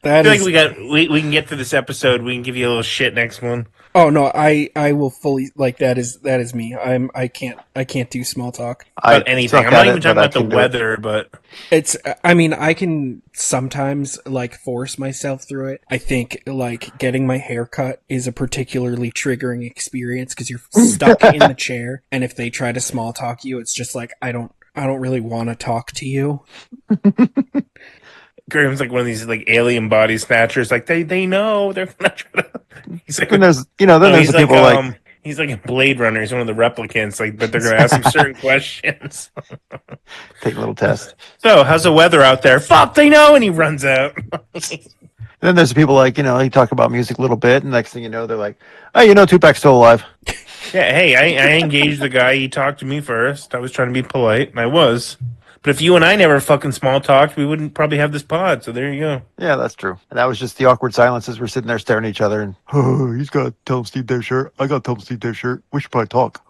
That feel is. like we can get through this episode. We can give you a little shit next one. Oh no, I will fully like that is me. I can't do small talk. About anything. suck I'm not at even it, talking but I about the can do it. weather, but It's I mean, I can sometimes like force myself through it. I think like getting my hair cut is a particularly triggering experience because you're stuck in the chair, and if they try to small talk you, it's just like I don't really want to talk to you. Graham's like one of these like alien body snatchers. Like they know they're not trying to. He's like Then there's, he's the people like, he's like a Blade Runner. He's one of the replicants. Like, but they're gonna ask him certain questions. take a little test. So, how's the weather out there? Fuck, they know, and he runs out. Then there's the people like, you talk about music a little bit, and next thing you know, they're like, oh, Tupac's still alive. Yeah, hey, I engaged the guy. He talked to me first. I was trying to be polite, and I was. But if you and I never fucking small talked, we wouldn't probably have this pod. So there you go. Yeah, that's true. And that was just the awkward silences. We're sitting there staring at each other, and he's got to tell him Steve Dave's shirt. I got to tell him Steve Dave's shirt. We should probably talk.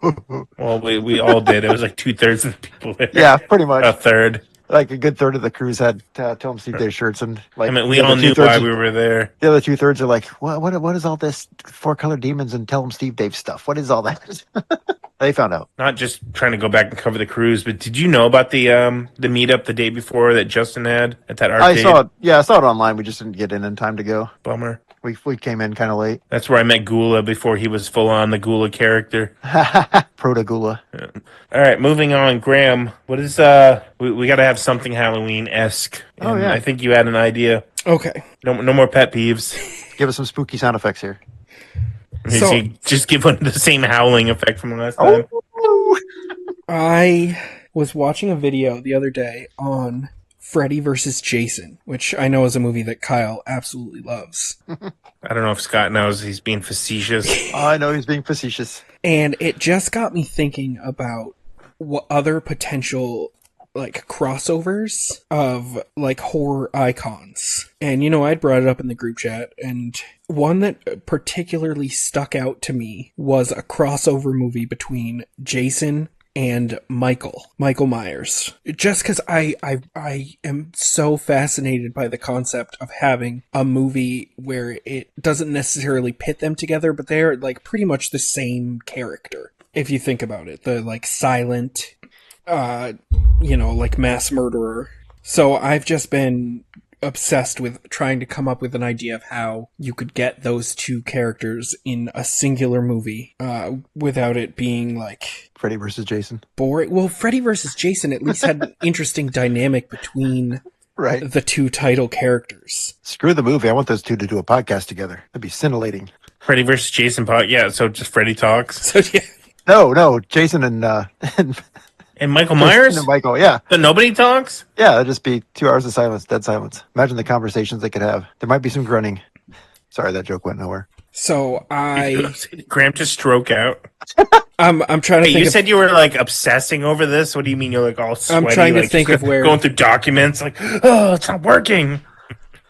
Well, we all did. It was like 2/3 of the people there. Yeah, pretty much. A third. Like a good third of the crews had tell him Steve Dave shirts, and like I mean, we the other all knew two-thirds why of- we were there. The other 2/3 are like, what is all this four color demons and tell him Steve Dave stuff? What is all that? They found out. Not just trying to go back and cover the cruise, but did you know about the meetup the day before that Justin had at that arcade? I saw it. Yeah, I saw it online. We just didn't get in time to go. Bummer. We came in kind of late. That's where I met Gula before he was full on the Gula character. Protagula. All right, moving on. Graham, what is we got to have something Halloween-esque. Oh, yeah. I think you had an idea. Okay. No more pet peeves. Give us some spooky sound effects here. So- Just give one the same howling effect from last time. Oh, I was watching a video the other day on Freddy vs. Jason, which I know is a movie that Kyle absolutely loves. I don't know if Scott knows he's being facetious. I know he's being facetious. And it just got me thinking about what other potential like crossovers of like horror icons. And I'd brought it up in the group chat, and one that particularly stuck out to me was a crossover movie between Jason and Michael Myers. Just because I am so fascinated by the concept of having a movie where it doesn't necessarily pit them together, but they're like pretty much the same character. If you think about it, the like silent, like mass murderer. So I've just been obsessed with trying to come up with an idea of how you could get those two characters in a singular movie without it being like Freddy versus Jason. boring. Well, Freddy versus Jason at least had an interesting dynamic between Right. the two title characters. Screw the movie. I want those two to do a podcast together. That'd be scintillating. Freddy versus Jason Pot. Yeah, so just Freddy talks. So yeah, No, Jason and And Michael Jason Myers? and Michael. Yeah, So nobody talks? yeah. It'd just be 2 hours of silence, dead silence. Imagine the conversations they could have. There might be some grunting. Sorry, that joke went nowhere. so Graham just stroke out. I'm trying to Hey, think. you of, said you were like obsessing over this. What do you mean you're like all sweaty? I'm trying to like, think of where- going through documents. Like, oh, it's not working.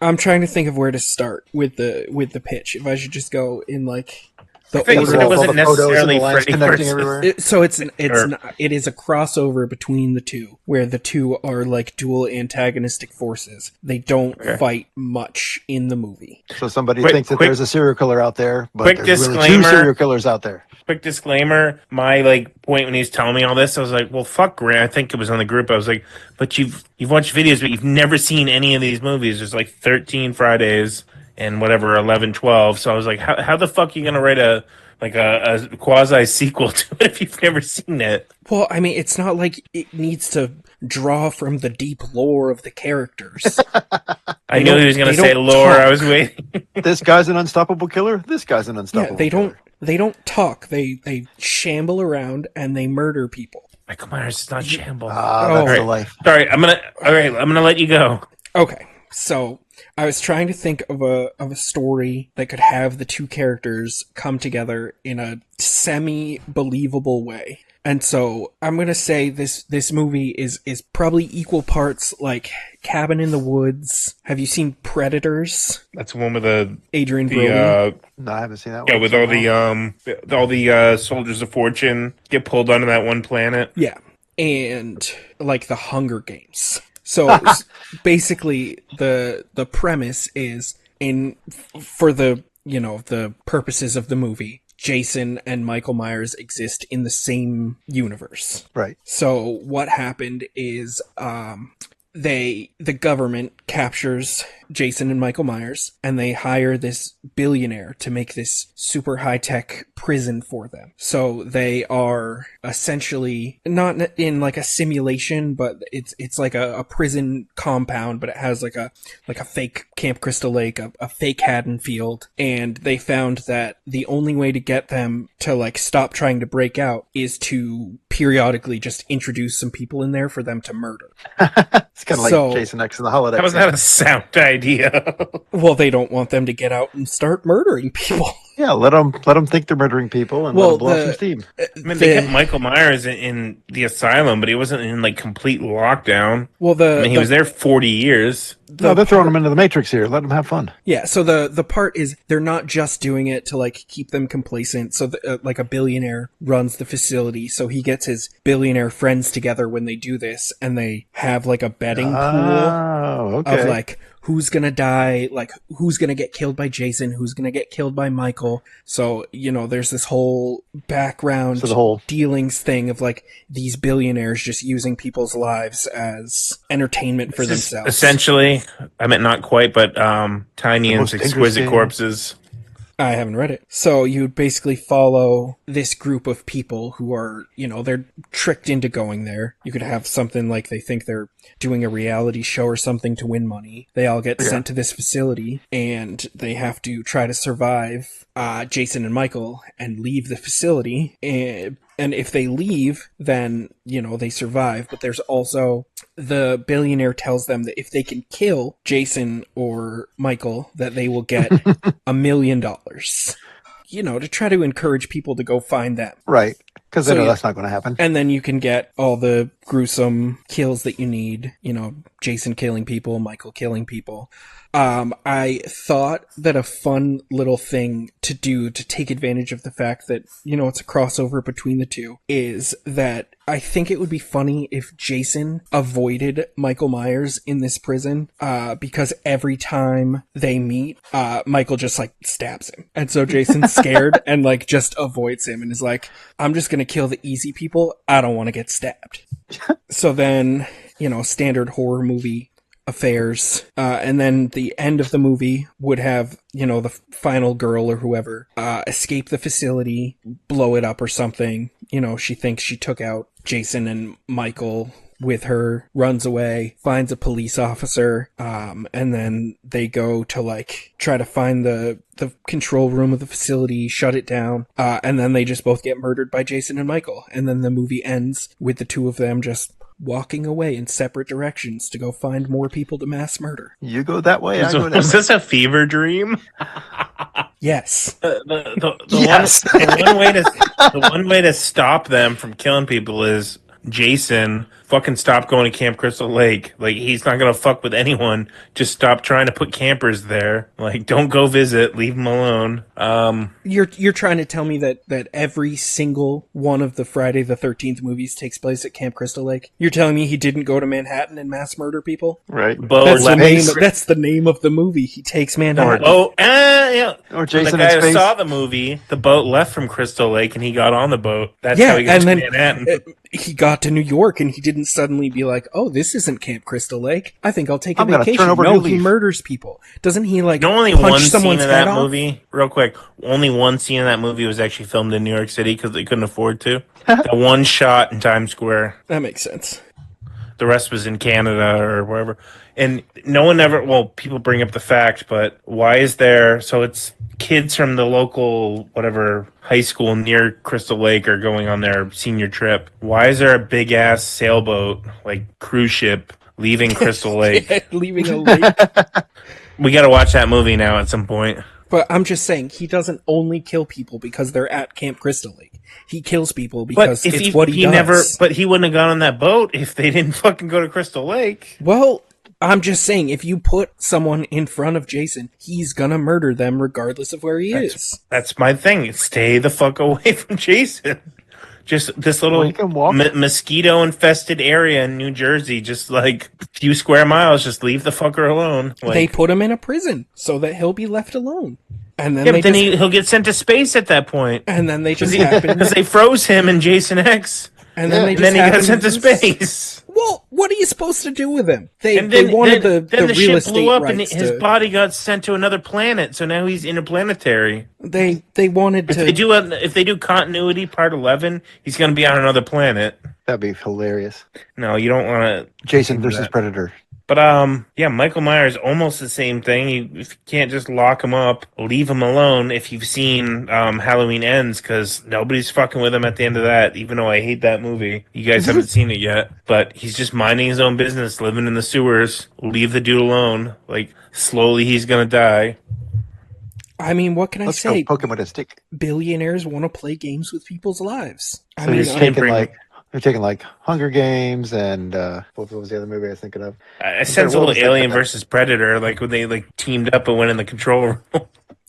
I'm trying to think of where to start with the pitch. If I should just go in like the I think order. it All wasn't the photos and necessarily the lines Freddy connecting versus- everywhere. So it's Or- not, it is a crossover between the two, where the two are like dual antagonistic forces. They don't Okay. fight much in the movie. So somebody Quick- thinks that quick- there's a serial killer out there, but quick there's really disclaimer. 2 serial killers out there. Quick disclaimer, my like point when he was telling me all this, I was like, well, fuck Grant. I think it was on the group. I was like, but you've watched videos, but you've never seen any of these movies. There's like 13 Fridays and whatever, 11, 12. So I was like, how the fuck are you going to write a quasi sequel to it if you've never seen it? Well, I mean, it's not like it needs to draw from the deep lore of the characters. I knew he was going to say lore. I was waiting. This guy's an unstoppable killer. This guy's an Yeah, unstoppable they killer. don't talk. They shamble around and they murder people. Michael Myers is not shamble. Ah, Oh. that's the life. Sorry, I'm gonna let you go. Okay, so I was trying to think of a story that could have the two characters come together in a semi-believable way. And so I'm gonna say this movie is probably equal parts like Cabin in the Woods. Have you seen Predators? That's the one with the Adrian Brody. No, I haven't seen that yeah, one. with all the soldiers of fortune get pulled onto that one planet. Yeah, and like the Hunger Games. So basically, the premise is for the the purposes of the movie, Jason and Michael Myers exist in the same universe. Right. So what happened is the government captures Jason and Michael Myers, and they hire this billionaire to make this super high-tech prison for them. So they are essentially not in like a simulation, but it's like a prison compound, but it has like a fake Camp Crystal Lake, a fake Haddonfield, and they found that the only way to get them to like stop trying to break out is to periodically just introduce some people in there for them to murder. It's kind of like So- Jason X and the Holiday. How was that a sound idea? Well, they don't want them to get out and start murdering people. Yeah, let them think they're murdering people and let them blow off some steam. I mean, they kept Michael Myers in the asylum, but he wasn't in like complete lockdown. Well, I mean, he was there 40 years. No, they're throwing them into the Matrix here. Let them have fun. Yeah, so the part is they're not just doing it to like keep them complacent. So like a billionaire runs the facility, so he gets his billionaire friends together when they do this, and they have like a betting pool Oh, okay. of like who's gonna die, like who's gonna get killed by Jason, who's gonna get killed by Michael. So there's this whole background So the whole- dealings thing of like these billionaires just using people's lives as entertainment for themselves. Essentially, I meant not quite, but Tiny and most Exquisite interesting- Corpses. I haven't read it. So you basically follow this group of people who are, they're tricked into going there. You could have something like they think they're doing a reality show or something to win money. They all get sent to this facility and they have to try to survive Jason and Michael and leave the facility. And if they leave, then, they survive. But there's also the billionaire tells them that if they can kill Jason or Michael, that they will get $1 million. To try to encourage people to go find them. Right. Because they So, know yeah. that's not going to happen. And then you can get all the gruesome kills that you need. Jason killing people, Michael killing people. I thought that a fun little thing to do to take advantage of the fact that, it's a crossover between the two is that I think it would be funny if Jason avoided Michael Myers in this prison, because every time they meet, Michael just like stabs him. And so Jason's scared and like just avoids him and is like, I'm just going to kill the easy people. I don't want to get stabbed. So then, standard horror movie affairs, and then the end of the movie would have the final girl or whoever escape the facility, blow it up or something. She thinks she took out Jason and Michael with her, runs away, finds a police officer, and then they go to like try to find the control room of the facility, shut it down, and then they just both get murdered by Jason and Michael. And then the movie ends with the two of them just walking away in separate directions to go find more people to mass murder. You go that way, I go that Was way. this a fever dream? Yes. Yes. The one way to stop them from killing people is Jason fucking stop going to Camp Crystal Lake. Like, he's not gonna fuck with anyone. Just stop trying to put campers there. Like, don't go visit. Leave him alone. You're trying to tell me that every single one of the Friday the 13th movies takes place at Camp Crystal Lake? You're telling me he didn't go to Manhattan and mass murder people? Right. Bo That's left- that's the name of the movie. He takes Manhattan. Yeah. Or Jason the guy in who space. saw the movie, the boat left from Crystal Lake and he got on the boat. That's Yeah, how he got and to then Manhattan. he got to New York and he didn't suddenly be like, "Oh, this isn't Camp Crystal Lake. I think I'll take a I'm gonna vacation." turn over a No, new he leaf. murders people. Doesn't he like Only punch one scene someone's in head that off? movie, real quick. Only one scene in that movie was actually filmed in New York City because they couldn't afford to. That one shot in Times Square. That makes sense. The rest was in Canada or wherever. And no one ever, well, people bring up the fact, but why is there, so it's kids from the local, whatever, high school near Crystal Lake are going on their senior trip. Why is there a big ass sailboat, like cruise ship, leaving Crystal Lake? Leaving a lake. We got to watch that movie now at some point. But I'm just saying, he doesn't only kill people because they're at Camp Crystal Lake. He kills people because it's what he does. But he wouldn't have gone on that boat if they didn't fucking go to Crystal Lake. Well, I'm just saying, if you put someone in front of Jason, he's gonna murder them regardless of where he is. That's my thing. Stay the fuck away from Jason. Just this little Well, he can walk. mosquito-infested area in New Jersey, just like a few square miles. Just leave the fucker alone. Like, They put him in a prison so that he'll be left alone. And then yeah, they but then just, he'll get sent to space at that point. and then they just happen, Because they froze him in Jason X. and then Yeah. they And just then he got happen sent to use- space. Well, what are you supposed to do with him? They And then, wanted then the the real ship estate blew up and rights his to, body got sent to another planet. So now he's interplanetary. they wanted If to they do continuity part 11, he's going to be on another planet. That'd be hilarious. No, you don't want to. Jason versus Predator. But yeah, Michael Myers almost the same thing. If you can't just lock him up, leave him alone. If you've seen Halloween Ends, because nobody's fucking with him at the end of that. Even though I hate that movie, you guys haven't seen it yet. But he's just minding his own business, living in the sewers. Leave the dude alone. Like slowly, he's gonna die. I mean, what can I Let's say? go poke him with a stick. Billionaires want to play games with people's lives. I So mean, he's I- taking like they're taking like Hunger Games and what was the other movie I was thinking of? I sense a What little was that? Alien versus Predator, like when they like teamed up and went in the control room.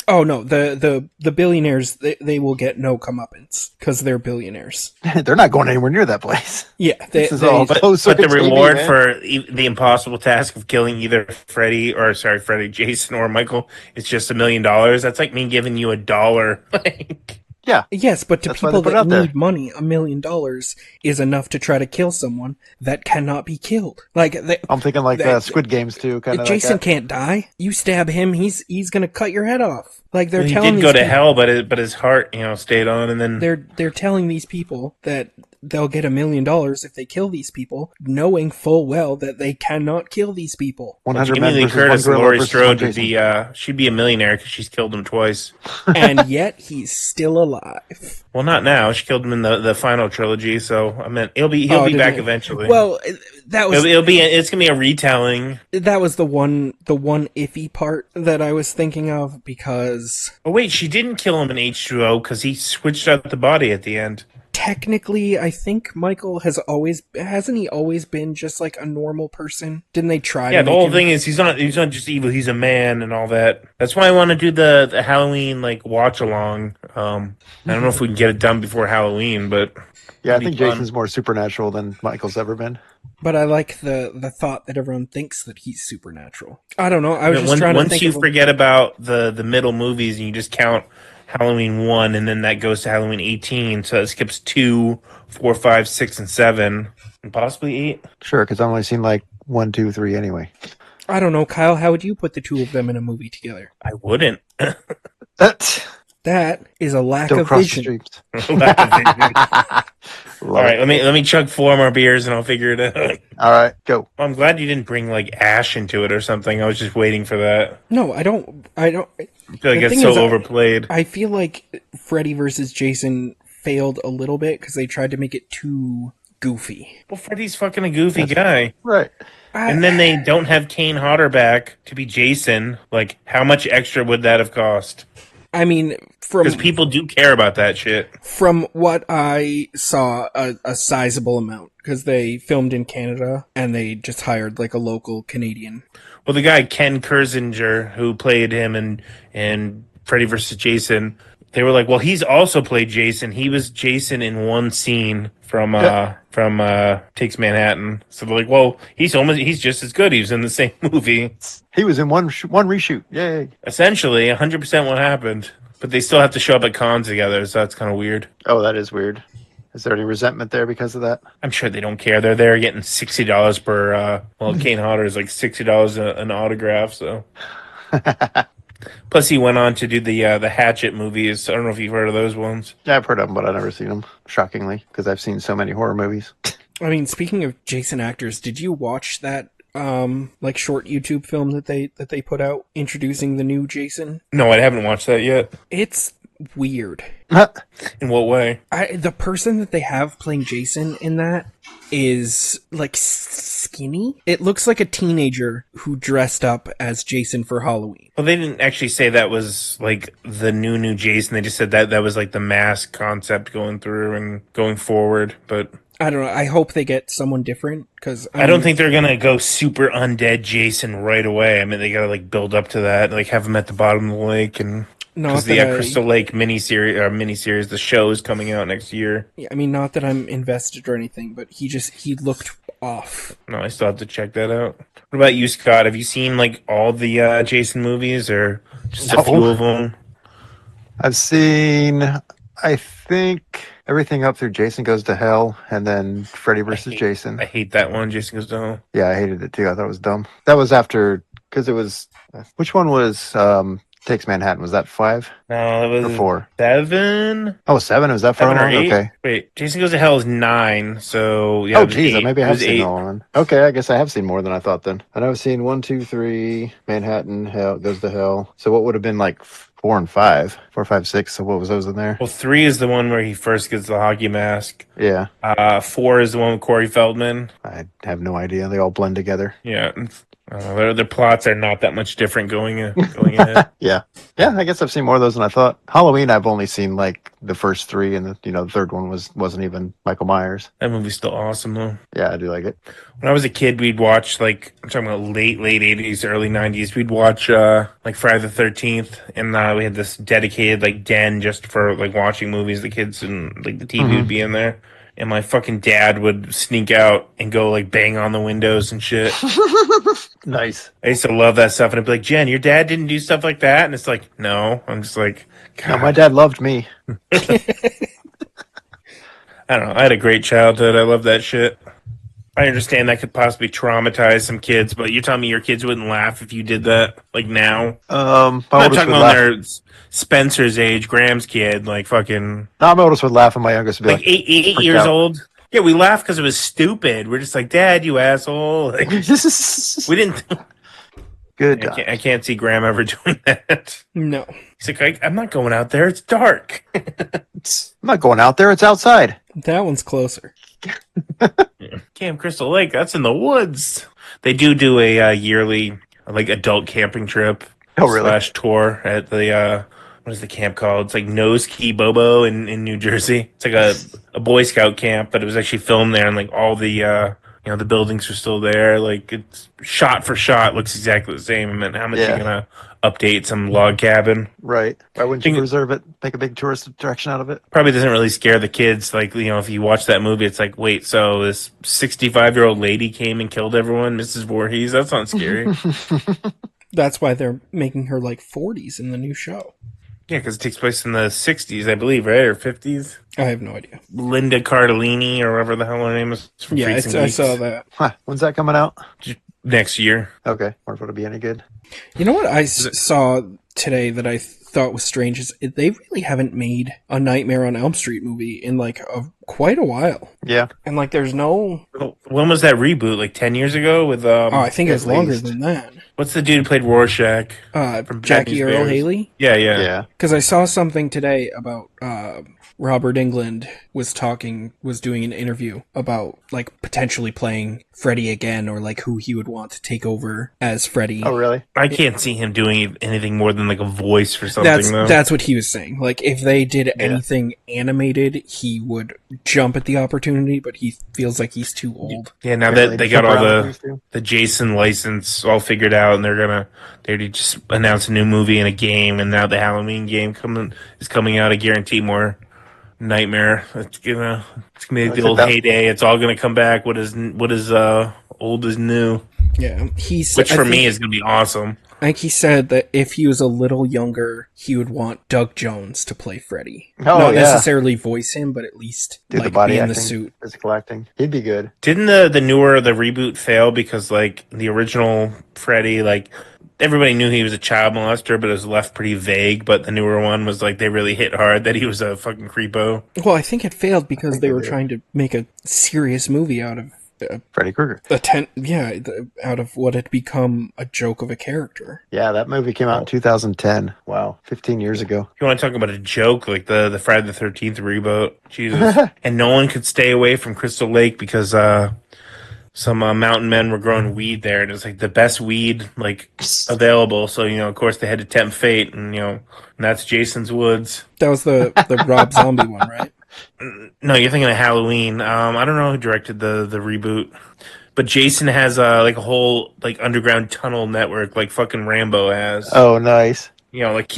oh no, the billionaires they will get no comeuppance because they're billionaires. They're not going anywhere near that place. Yeah, This is all But closed the circuit TV, reward man. for the impossible task of killing either Freddy, Jason or Michael is just $1 million. That's like me giving you $1. Like, yes, but to That's why people they put it that out there. need money, $1 million is enough to try to kill someone that cannot be killed. Like I'm thinking like that- Squid Games too, kind of. Jason like that. can't die. You stab him, he's gonna cut your head off. Like they're he telling did these go to people- hell, but his heart, stayed on, and then They're telling these people that they'll get $1 million if they kill these people, knowing full well that they cannot kill these people. 100 Jamie men Lee versus Curtis, one gorilla Laurie versus Strode one would Jason. be she'd be a millionaire because she's killed him twice. And yet he's still alive. Well, not now. She killed him in the final trilogy, so I mean he'll be did back they? eventually. Well, that was it's gonna be a retelling. that was the one iffy part that I was thinking of because Oh wait, she didn't kill him in H2O because he switched out the body at the end. technically I think Michael hasn't he always been just like a normal person? Didn't they try Yeah, to the make whole him- thing is he's not just evil, he's a man and all that. That's why I want to do the Halloween like watch along. I don't know if we can get it done before Halloween, but Yeah, I it'd think be fun. Jason's more supernatural than Michael's ever been. But I like the thought that everyone thinks that he's supernatural. I don't know. I was just When- trying to once think you of forget about the middle movies and you just count Halloween 1 and then that goes to Halloween 18, so it skips 2, 4, 5, 6, and 7, and possibly 8. Sure, because I've only seen like 1, 2, 3 anyway. I don't know, Kyle, how would you put the two of them in a movie together? I wouldn't. That That is a lack don't of cross vision. the streets. All right, let me chug 4 more beers and I'll figure it out. All right, go. I'm glad you didn't bring like Ash into it or something. I was just waiting for that. No, I don't. I feel like The it's thing so is, overplayed. I feel like Freddy versus Jason failed a little bit because they tried to make it too goofy. Well, Freddy's fucking a goofy guy. Right. And then they don't have Kane Hodder back to be Jason. Like, how much extra would that have cost? I mean, Because people do care about that shit. from what I saw, a sizable amount because they filmed in Canada and they just hired like a local Canadian. Well, the guy Ken Kersinger, who played him in Freddy vs. Jason, they were like, well, he's also played Jason. He was Jason in one scene from Takes Manhattan. So they're like, well, he's just as good. He was in the same movie. He was in one reshoot. Yay. Essentially, 100% what happened. But they still have to show up at cons together, so that's kind of weird. Oh, that is weird. Is there any resentment there because of that? I'm sure they don't care. They're there getting $60 per. Kane Hodder is like $60 an autograph. So, plus he went on to do the Hatchet movies. I don't know if you've heard of those ones. Yeah, I've heard of them, but I've never seen them. Shockingly, because I've seen so many horror movies. I mean, speaking of Jason actors, did you watch that like short YouTube film that they put out introducing the new Jason? No, I haven't watched that yet. It's weird. In what way? The person that they have playing Jason in that is like skinny. It looks like a teenager who dressed up as Jason for Halloween. Well, they didn't actually say that was like the new Jason. They just said that was like the mask concept going through and going forward. But I don't know. I hope they get someone different because I don't think they're gonna go super undead Jason right away. I mean, they gotta like build up to that, like have him at the bottom of the lake, and because the Crystal Lake miniseries, the show is coming out next year. Yeah, I mean, not that I'm invested or anything, but he looked off. No, I still have to check that out. What about you, Scott? Have you seen like all the Jason movies or just a few of them? I've seen, I think, everything up through Jason Goes to Hell and then Freddy vs. Jason. I hate that one, Jason Goes to Hell. Yeah, I hated it too. I thought it was dumb. That was after, because it was, which one was Takes Manhattan? Was that 5? No, that was or 4. 7. Oh, 7? Was that 7 far or 8? Okay. Wait, Jason Goes to Hell is 9. So yeah. Oh, geez, maybe I have seen 8. all of them. Okay, I guess I have seen more than I thought then. And I've seen 1, 2, 3, Manhattan, Hell Goes to Hell. So what would have been like 4 and 5? 4, 5, 6. So what was those in there? Well, 3 is the one where he first gets the hockey mask. Yeah. 4 is the one with Corey Feldman. I have no idea. They all blend together. Yeah. Their plots are not that much different going ahead. Yeah. Yeah, I guess I've seen more of those than I thought. Halloween, I've only seen like the first 3, and the third one wasn't even Michael Myers. That movie's still awesome though. Yeah, I do like it. When I was a kid, we'd watch I'm talking about late 80s, early 90s. We'd watch like Friday the 13th, and we had this dedicated like den just for like watching movies. The kids and like the TV would be in there. And my fucking dad would sneak out and go like bang on the windows and shit. Nice. I used to love that stuff. And I'd be like, Jen, your dad didn't do stuff like that? And it's like, no. I'm just like, God. No, my dad loved me. I don't know. I had a great childhood. I love that shit. I understand that could possibly traumatize some kids, but you're telling me your kids wouldn't laugh if you did that, like now? My I'm not talking about their Spencer's age, Graham's kid, like fucking. No, my oldest would laugh, and my youngest would be like 8 years old. Yeah, we laughed because it was stupid. We're just like, Dad, you asshole. Like, we didn't. Good. I can't see Graham ever doing that. No. He's like, I'm not going out there. It's dark. I'm not going out there. It's outside. That one's closer. Camp Crystal Lake, that's in the woods. They do a yearly like adult camping trip. Oh, really? / tour at the what is the camp called? It's like Nose Key Bobo in New Jersey. It's like a Boy Scout camp, but it was actually filmed there, and like all the the buildings are still there. Like it's shot for shot, looks exactly the same. I mean, how much are you gonna update some log cabin? Right. Why wouldn't you preserve it? Make a big tourist attraction out of it? Probably doesn't really scare the kids. Like, if you watch that movie, it's like, wait, so this 65-year-old lady came and killed everyone, Mrs. Voorhees? That's not scary. That's why they're making her like 40s in the new show. Yeah, because it takes place in the 60s, I believe, right? Or 50s? I have no idea. Linda Cardellini, or whatever the hell her name is. From I saw that. Huh. When's that coming out? Next year. Okay. Wonder if it'll be any good. You know what I saw today that I thought was strange is they really haven't made a Nightmare on Elm Street movie in like quite a while. Yeah. And like there's no When was that reboot? Like 10 years ago with I think it At was longer least. than that. what's the dude who played Rorschach from Bad Jackie News Earl Bears? Haley. Yeah, yeah. Yeah. Because I saw something today about Robert Englund was doing an interview about like potentially playing Freddy again, or like who he would want to take over as Freddy. Oh, really? I can't see him doing anything more than like a voice for something though. That's what he was saying. Like if they did anything animated, he would jump at the opportunity, but he feels like he's too old. Yeah, now Yeah, that they got jump all around like these two. the Jason license all figured out, and they already just announced a new movie and a game, and now the Halloween game is coming out. I guarantee more Nightmare. It's gonna be Looks the like old that- heyday. It's all gonna come back. What is old is new, Yeah, which for me is gonna be awesome. I think he said that if he was a little younger, he would want Doug Jones to play Freddy. Oh, Not yeah. necessarily voice him, but at least Do the like body be in acting, the suit. physical acting. He'd be good. Didn't the reboot fail because like the original Freddy, like everybody knew he was a child molester, but it was left pretty vague. But the newer one was like they really hit hard that he was a fucking creepo. Well, I think it failed because think they they were did. trying to make a serious movie out of Freddy Krueger. out of what had become a joke of a character. Yeah, that movie came out in 2010. Wow, 15 years ago. If you want to talk about a joke, like the Friday the 13th reboot, Jesus, and no one could stay away from Crystal Lake because some mountain men were growing weed there, and it was like the best weed like available. So of course, they had to tempt fate, and that's Jason's Woods. That was the Rob Zombie one, right? No, you're thinking of Halloween. I don't know who directed the reboot, but Jason has like a whole like underground tunnel network, like fucking Rambo has. Oh, nice. Like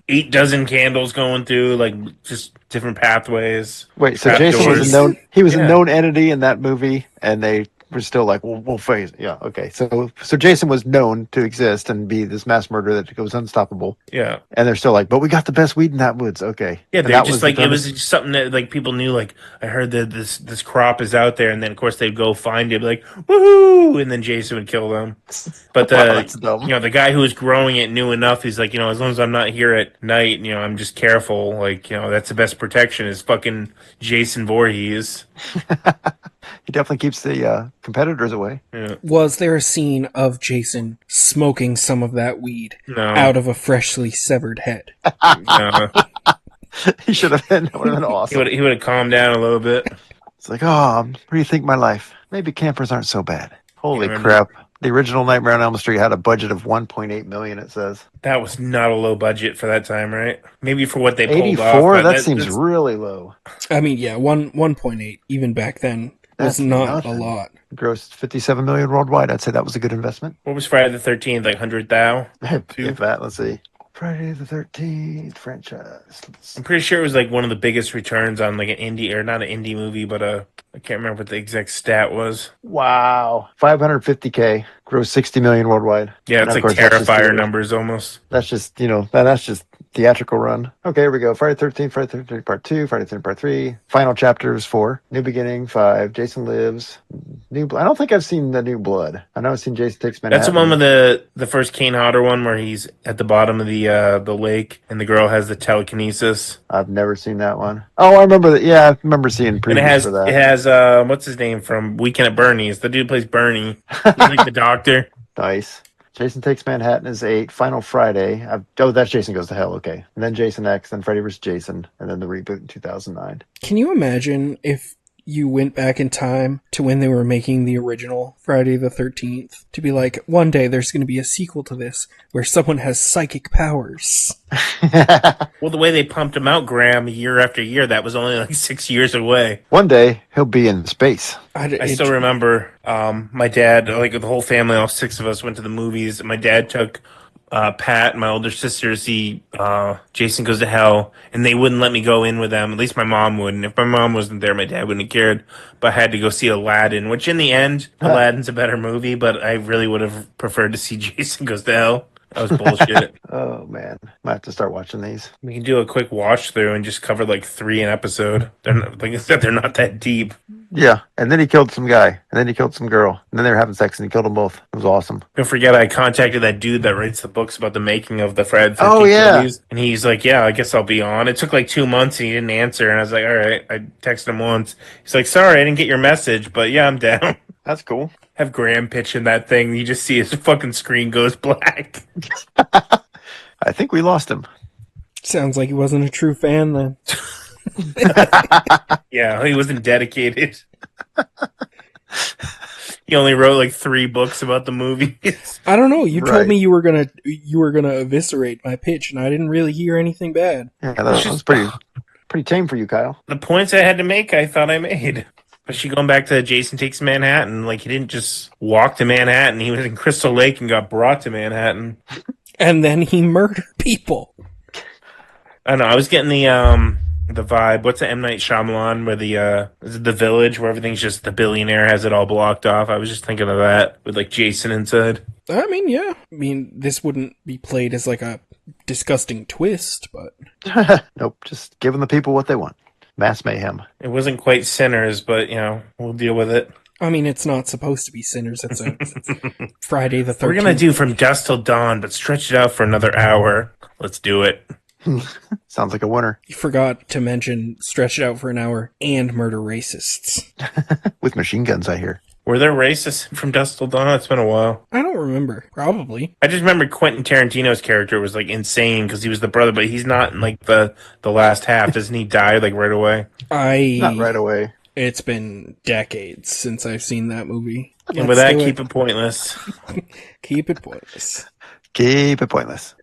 8 dozen candles going through, like just different pathways. Wait, so Trap Jason was doors. a known. He was Yeah. a known entity in that movie, and they were still like, we'll phase. Yeah, okay. So Jason was known to exist and be this mass murderer that goes unstoppable, Yeah. and they're still like, but we got the best weed in that woods. Okay. Yeah, And they're that just the like it was premise? just something that like people knew. Like I heard that this crop is out there, and then of course they'd go find it, like woohoo, and then Jason would kill them. But Wow, that's dumb. the guy who was growing it knew enough. He's like, as long as I'm not here at night, I'm just careful. Like that's the best protection is fucking Jason Voorhees. He definitely keeps the competitors away. Yeah. Was there a scene of Jason smoking some of that weed No, out of a freshly severed head? no. He should have been. That would have been awesome. He would have calmed down a little bit. It's like, rethink my life. Maybe campers aren't so bad. Holy remember- crap! The original Nightmare on Elm Street had a budget of 1.8 million. It says That was not a low budget for that time, right? Maybe for what they pulled 84. off. but That seems that's- really low. I mean, yeah, 1.8 even back then was That's not nothing. a lot. Grossed 57 million worldwide. I'd say that was a good investment. What was Friday the 13th? Like 100,000? If that, let's see. Friday the 13th franchise. I'm pretty sure it was like one of the biggest returns on like an indie or not an indie movie, but I can't remember what the exact stat was. Wow. 550K. Gross 60 million worldwide. Yeah, And it's of like course, that's just Terrifier theater. numbers almost. That's just, that's just theatrical run. Okay, here we go. Friday the 13th, Friday the 13th Part 2, Friday the 13th Part 3. Final chapters 4. New Beginning 5. Jason Lives. I don't think I've seen the New Blood. I know I've seen Jason Takes Manhattan. That's the one with the first Kane Hodder one where he's at the bottom of the lake and the girl has the telekinesis. I've never seen that one. Oh, I remember that. Yeah, I remember seeing And previews for that. it has what's his name from Weekend at Bernie's? The dude who plays Bernie. He's like the doctor. Nice. Jason Takes Manhattan is 8. Final Friday. That's Jason Goes to Hell. Okay. And then Jason X, then Freddy vs. Jason, and then the reboot in 2009. Can you imagine if you went back in time to when they were making the original Friday the 13th to be like, one day there's going to be a sequel to this where someone has psychic powers? Well, the way they pumped him out, Graham, year after year, that was only like 6 years away. One day he'll be in space. I still remember my dad, like the whole family, all 6 of us went to the movies. My dad took Pat and my older sister to see Jason Goes to Hell, and they wouldn't let me go in with them. At least my mom wouldn't. If my mom wasn't there, my dad wouldn't have cared. But I had to go see Aladdin, which in the end, Aladdin's a better movie, but I really would have preferred to see Jason Goes to Hell. That was bullshit. Oh, man. Might have to start watching these. We can do a quick watch through and just cover like 3 an episode. They're not, like I said, they're not that deep. Yeah, and then he killed some guy, and then he killed some girl, and then they were having sex, and he killed them both. It was awesome. Don't forget, I contacted that dude that writes the books about the making of the Friday the Oh 13th yeah, movies, and he's like, "Yeah, I guess I'll be on." It took like 2 months, and he didn't answer, and I was like, "All right." I texted him once. He's like, "Sorry, I didn't get your message, but yeah, I'm down." that's cool. Have Graham pitch in that thing. You just see his fucking screen goes black. I think we lost him. Sounds like he wasn't a true fan then. Yeah, he wasn't dedicated. He only wrote like 3 books about the movies. I don't know. You told Right. me you were gonna eviscerate my pitch, and I didn't really hear anything bad. Yeah, that was pretty tame for you, Kyle. The points I had to make, I thought I made. But she going back to Jason Takes Manhattan, like he didn't just walk to Manhattan. He was in Crystal Lake and got brought to Manhattan. And then he murdered people. I don't know. I was getting the vibe. What's the M Night Shyamalan where is it the Village where everything's just the billionaire has it all blocked off? I was just thinking of that with like Jason inside. I mean, yeah. I mean, this wouldn't be played as like a disgusting twist, but Nope, just giving the people what they want. Mass mayhem. It wasn't quite Sinners, but we'll deal with it. I mean, it's not supposed to be Sinners. It's Friday the 13th. We're gonna do From Dusk Till Dawn, but stretch it out for another hour. Let's do it. Sounds like a winner. You forgot to mention Stretch It Out for an Hour and Murder Racists. With machine guns, I hear. Were there racists in From Dusk Till Dawn? It's been a while. I don't remember. Probably. I just remember Quentin Tarantino's character was like insane because he was the brother, but he's not in like the last half. Doesn't he die like right away? Not right away. It's been decades since I've seen that movie. And with that, keep it pointless. Keep it pointless. Keep it pointless.